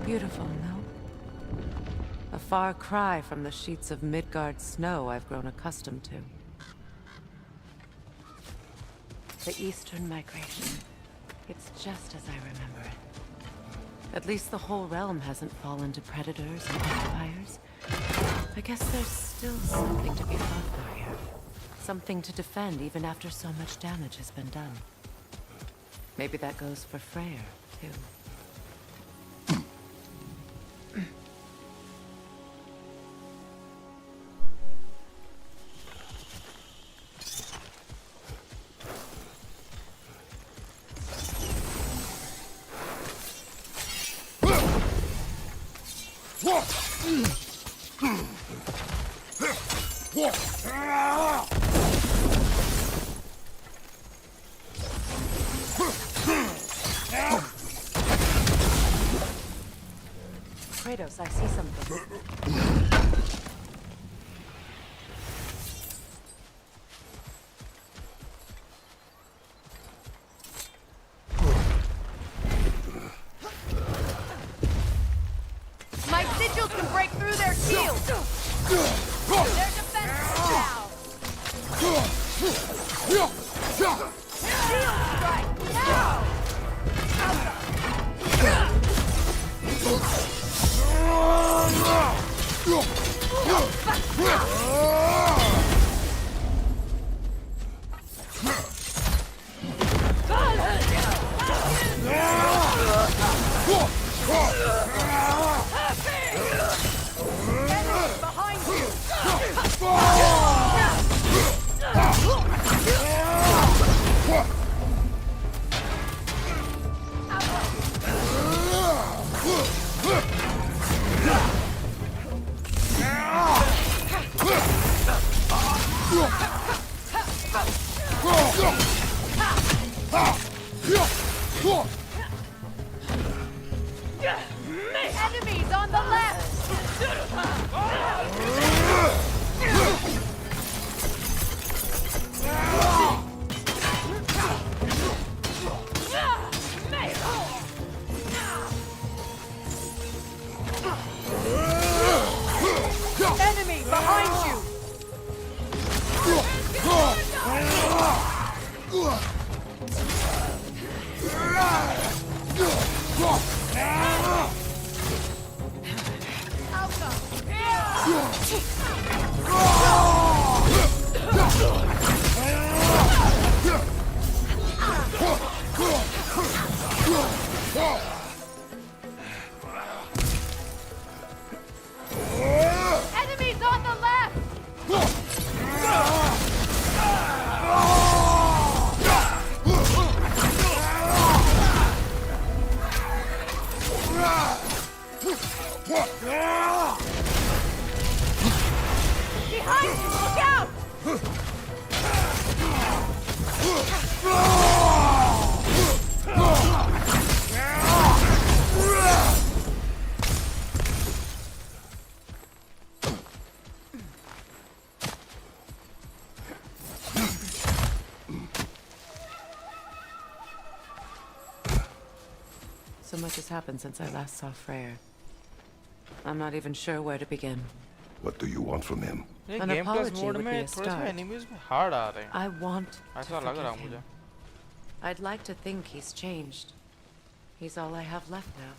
Beautiful, no? A far cry from the sheets of Midgard snow I've grown accustomed to. The Eastern Migration. It's just as I remember it. At least the whole realm hasn't fallen to predators and vampires. I guess there's still something to be fought for here. Something to defend even after so much damage has been done. Maybe that goes for Freya, too. Kratos, I see something. My sigils can break through their shields! They're defenseless now! Shield strike, now! Behind you! Enemies on the left! Enemy behind you! Enemies on the left! Behind you! Look out! So much has happened since I last saw Freya. I'm not even sure where to begin. What do you want from him? ये An game plus apology mode would be में a थोड़े से start. Enemies में hard आ रहे हैं I want to ऐसा लग रहा forgive मुझे him. I'd like to think he's changed. He's all I have left now.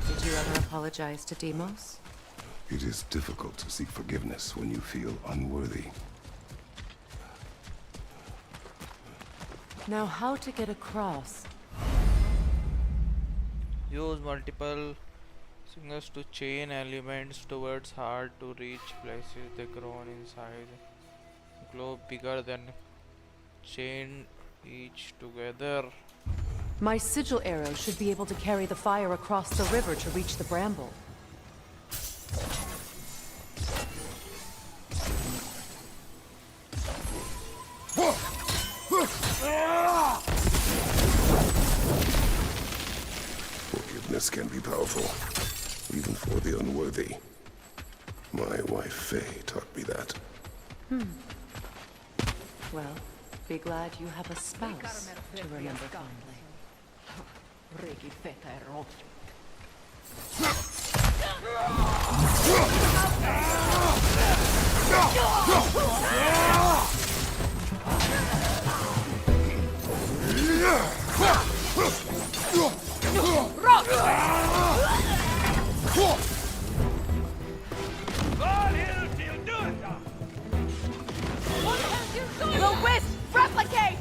Did you ever apologize to Demos? It is difficult to seek forgiveness when you feel unworthy. Now how to get across? use multiple singers to chain elements towards hard to reach places. They grow inside globe bigger than chain each together. My sigil arrow should be able to carry the fire across the river to reach the bramble. Forgiveness can be powerful, even for the unworthy. My wife Faye taught me that. Well, be glad you have a spouse to remember fondly. The wisp! Replicate!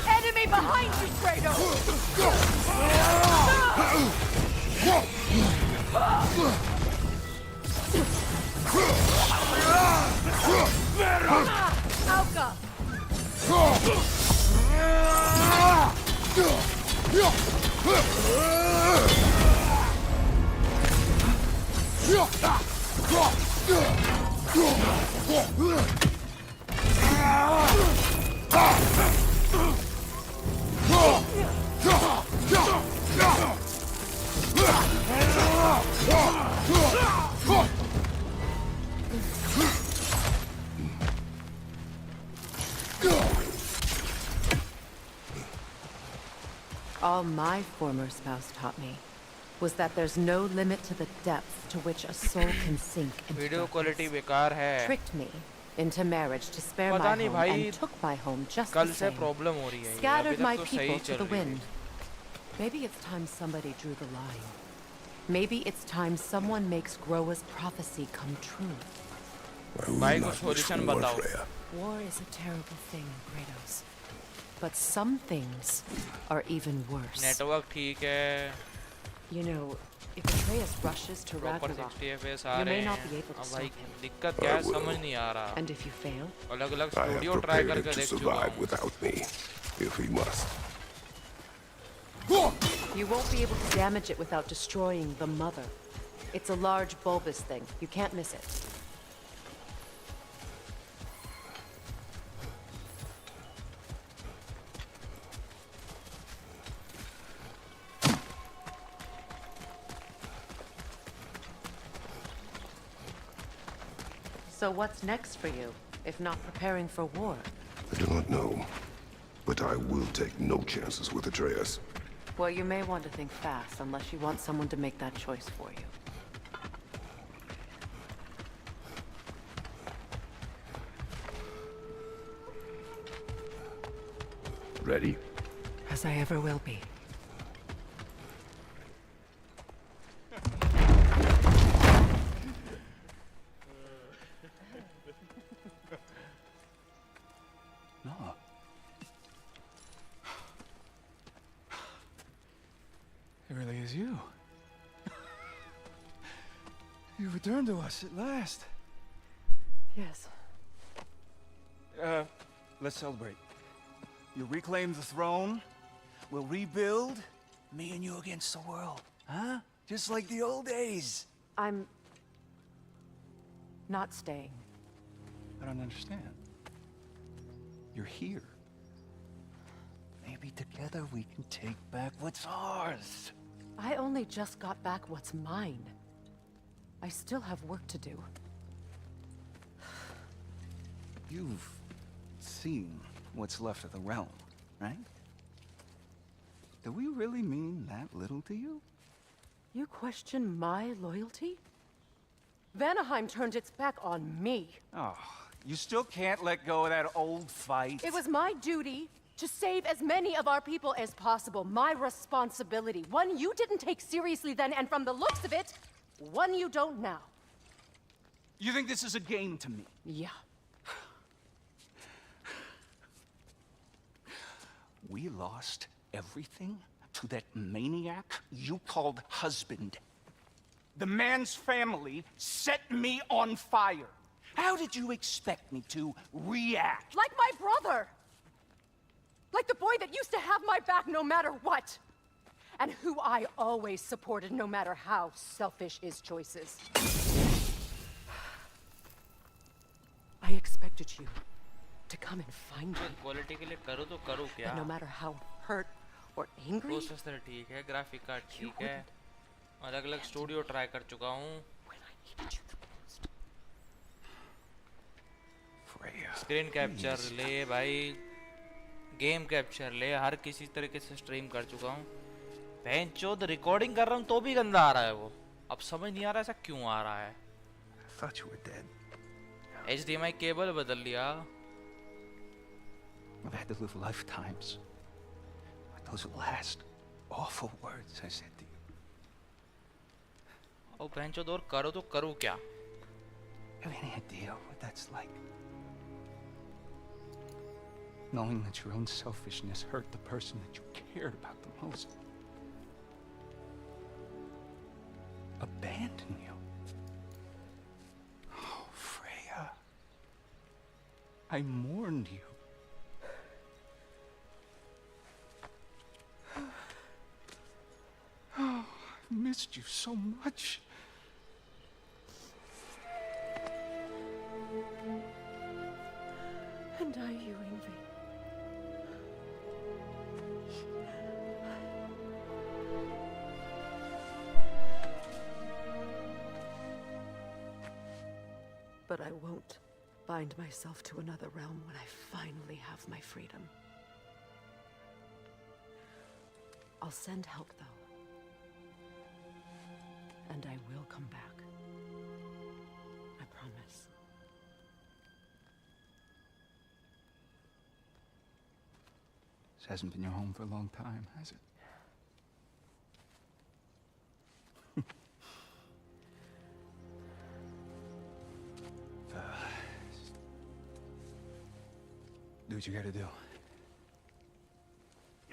Enemy behind you, Kratos! Alka! All my former spouse taught me was that there's no limit to the depth to which a soul can sink into video darkness. Quality बेकार है Tricked me into marriage to spare पता my नहीं home भाई, and took my home just कल the से same. Problem हो रही है ये, Scattered अभी my तक तो सही people to चल the रही है। wind. Maybe it's time somebody drew the line. Maybe it's time someone makes Groa's prophecy come true. I will भाई not कुछ wish for solution war, बताओ। Freya. War is a terrible thing, Kratos. But some things are even worse. Network ठीक है, You know, if Atreus rushes to proper Ragnarok, 60 FPS आ you रहे may not हैं। be able to अब stop भाई him. दिक्कत क्या है समझ नहीं आ रहा। And if you fail, अलग-अलग I have studio try prepared करके him to देख चुका survive हूँ। without me, if he must. You won't be able to damage it without destroying the mother. It's a large bulbous thing. You can't miss it. So what's next for you, if not preparing for war? I do not know, but I will take no chances with Atreus. Well, you may want to think fast, unless you want someone to make that choice for you. Ready? As I ever will be. No. It really is you. You returned to us at last. Yes. Let's celebrate. You reclaim the throne, we'll rebuild, me and you against the world. Huh? Just like the old days. I'm... not staying. I don't understand. You're here. Maybe together we can take back what's ours. I only just got back what's mine. I still have work to do. You've seen what's left of the realm, right? Do we really mean that little to you? You question my loyalty? Vanaheim turned its back on me. Oh, you still can't let go of that old fight? It was my duty to save as many of our people as possible. My responsibility. One you didn't take seriously then, and from the looks of it, one you don't now. You think this is a game to me? Yeah. We lost everything to that maniac you called husband. The man's family set me on fire. How did you expect me to react? Like my brother! Like the boy that used to have my back no matter what! And who I always supported no matter how selfish his choices. I expected you to come and find me. Quality के लिए करूँ तो करूँ क्या? And no matter how hurt or angry, processor ठीक है, graphic card ठीक है, अलग-अलग स्टूडियो ट्राई कर चुका हूँ। स्क्रीन कैप्चर ले भाई, गेम कैप्चर ले, हर किसी तरीके से स्ट्रीम कर चुका हूँ। बहनचोद रिकॉर्डिंग कर रहा हूँ तो भी गंदा आ रहा है वो। अब समझ नहीं आ रहा ऐसा क्यों आ रहा है। Thought you were dead. HDMI cable बदल लिया। I've had to live lifetimes. But those last awful words I said to you. ओ बहनचोद और करो तो करूँ क्या? Have any idea what that's like? Knowing that your own selfishness hurt the person that you cared about the most. Abandon you. Oh, Freya. I mourned you. Oh, I've missed you so much. and I you, Ingvi. But I won't bind myself to another realm when I finally have my freedom. I'll send help, though. And I will come back. I promise. This hasn't been your home for a long time, has it? Do what you gotta do.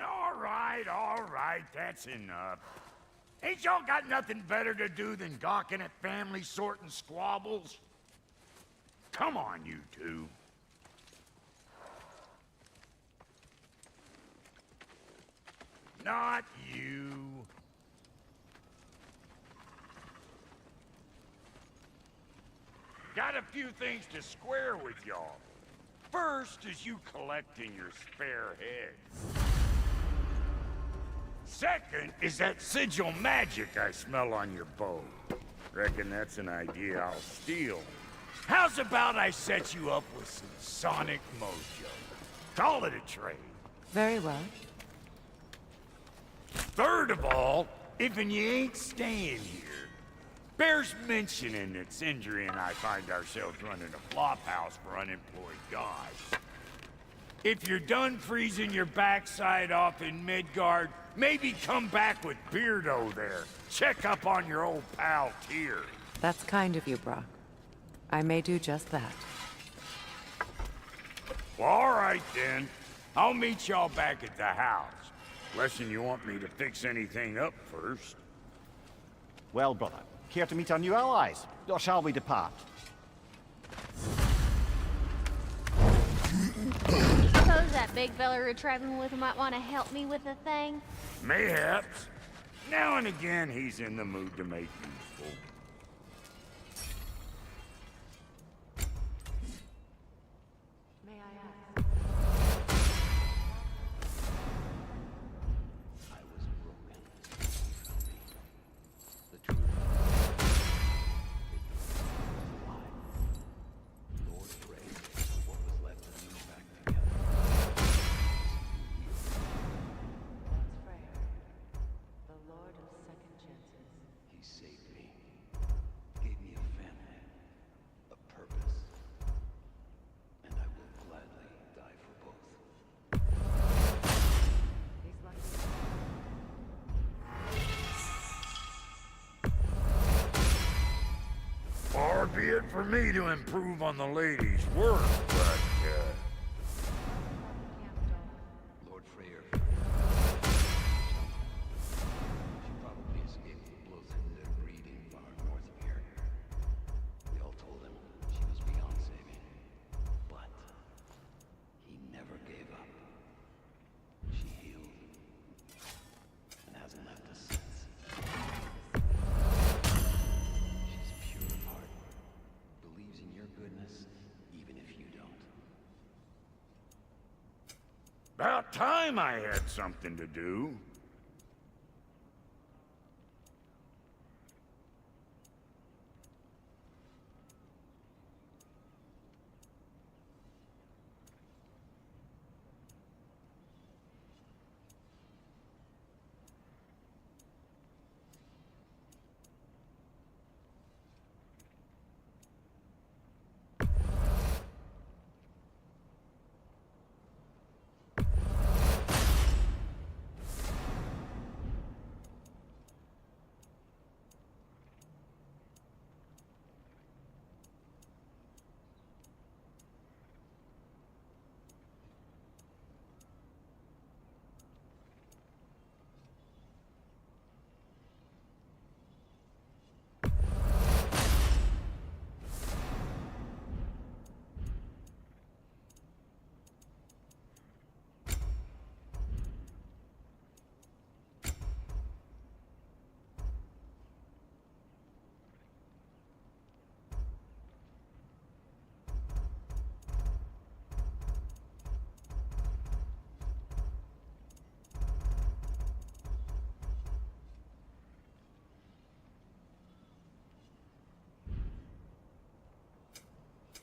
All right, that's enough. Ain't y'all got nothing better to do than gawking at family sorting squabbles? Come on, you two. Not you. Got a few things to square with y'all. First is you collecting your spare heads. Second is that sigil magic I smell on your bow. Reckon that's an idea I'll steal. How's about I set you up with some sonic mojo? Call it a trade. Very well. Third of all, if you ain't staying here, bears mentioning that Sindri and I find ourselves running a flop house for unemployed guys. If you're done freezing your backside off in Midgard, maybe come back with Beardo there. Check up on your old pal Tyr. That's kind of you, Brock. I may do just that. Well, all right then. I'll meet y'all back at the house. Unless you want me to fix anything up first. Well, brother, care to meet our new allies? Or shall we depart? Suppose that big fella you're traveling with might want to help me with a thing? Mayhaps. Now and again, he's in the mood to make useful. May I ask? I was broken. The truth is, Lord Freya, what was left of me back together. That's Freya, the Lord of Second Chances. He saved me, gave me a family, a purpose, and I will gladly die for both. He's lucky. Far be it for me to improve on the lady's work, but, Lord Freya, she probably escaped the blows in the breeding far north of here. We all told him she was beyond saving, but he never gave up. She healed and hasn't left us since. She's pure of heart, believes in your goodness, even if you don't. about time I had something to do.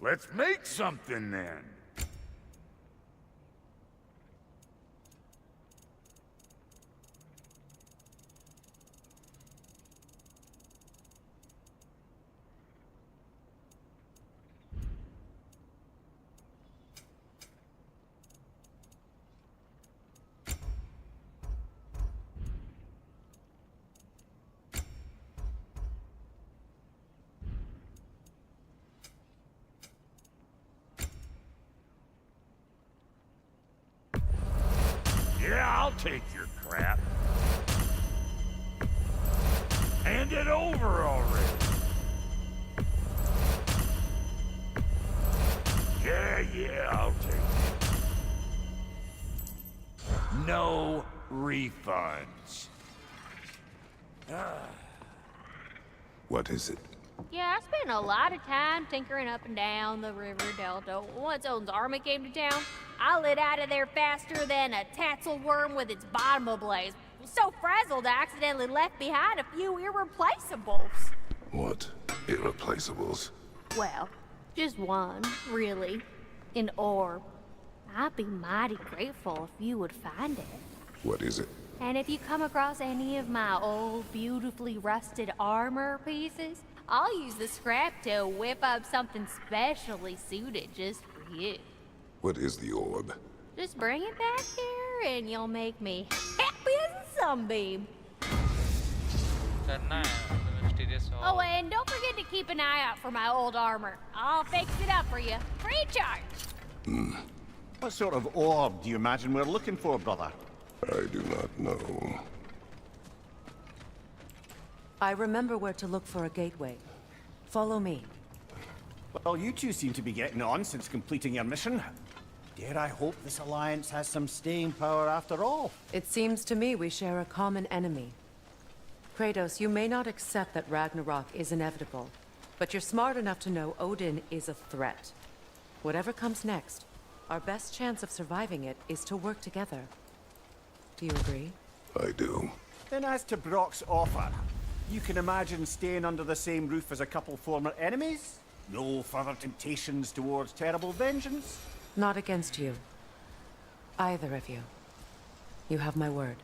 Let's make something then. Yeah, I'll take your crap. Hand it over already. Yeah, I'll take it. No refunds. What is it? Yeah, I spent a lot of time tinkering up and down the river delta. Once Odin's army came to town, I lit out of there faster than a tassel worm with its bottom ablaze. So frazzled, I accidentally left behind a few irreplaceables. What? Irreplaceables? Well, just one, really. An orb. I'd be mighty grateful if you would find it. What is it? And if you come across any of my old, beautifully rusted armor pieces, I'll use the scrap to whip up something specially suited just for you. What is the orb? Just bring it back here and you'll make me happy as a sunbeam. करना है the mysterious orb. Oh, and don't forget to keep an eye out for my old armor. I'll fix it up for you, free of charge. What sort of orb do you imagine we're looking for, brother? I do not know. I remember where to look for a gateway. Follow me. Well, you two seem to be getting on since completing your mission. Dare I hope this alliance has some staying power after all? It seems to me we share a common enemy. Kratos, you may not accept that Ragnarok is inevitable, but you're smart enough to know Odin is a threat. Whatever comes next, our best chance of surviving it is to work together. Do you agree? I do. Then as to Brock's offer, you can imagine staying under the same roof as a couple former enemies? No further temptations towards terrible vengeance? Not against you. Either of you. You have my word.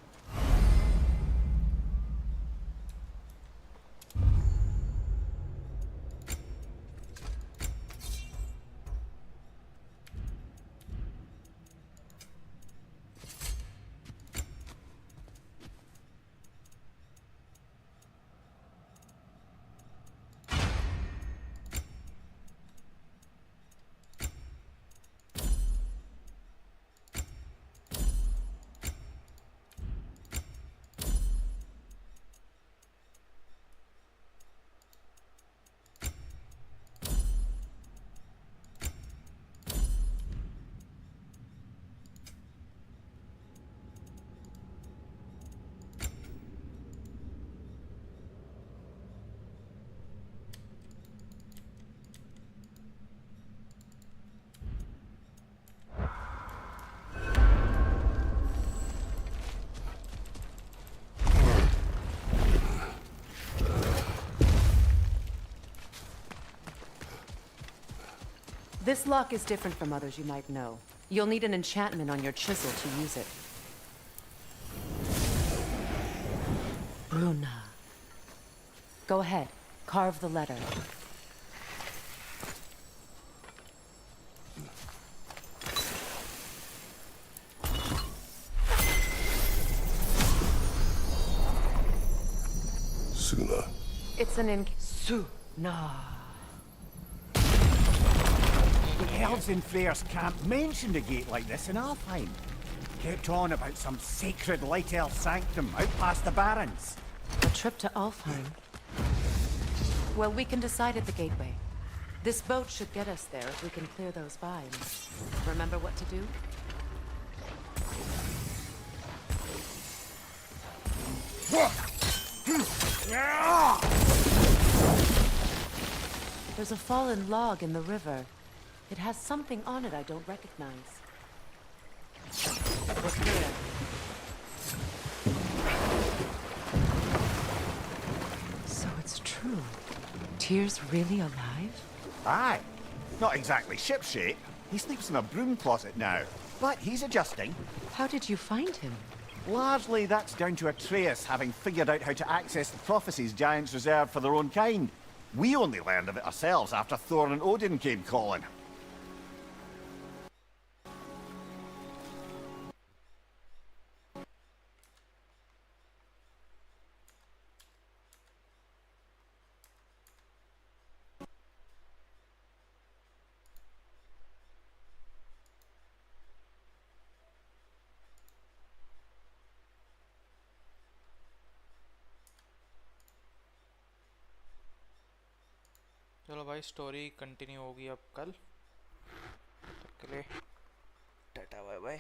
This lock is different from others you might know. You'll need an enchantment on your chisel to use it. Bruna. Go ahead. Carve the letter. Suna. It's an Suna. The elves in Freya's camp mentioned a gate like this in Alfheim. Kept on about some sacred light elf sanctum out past the barrens. A trip to Alfheim. Well, we can decide at the gateway. This boat should get us there if we can clear those vines. Remember what to do? There's a fallen log in the river. It has something on it I don't recognize. We're clear. So it's true. Tyr's really alive? Aye. Not exactly shipshape. He sleeps in a broom closet now. But he's adjusting. How did you find him? Largely that's down to Atreus having figured out how to access the prophecies giants reserved for their own kind. We only learned of it ourselves after Thor and Odin came calling. चलो भाई story continue होगी अब कल तब के लिए tata bye bye.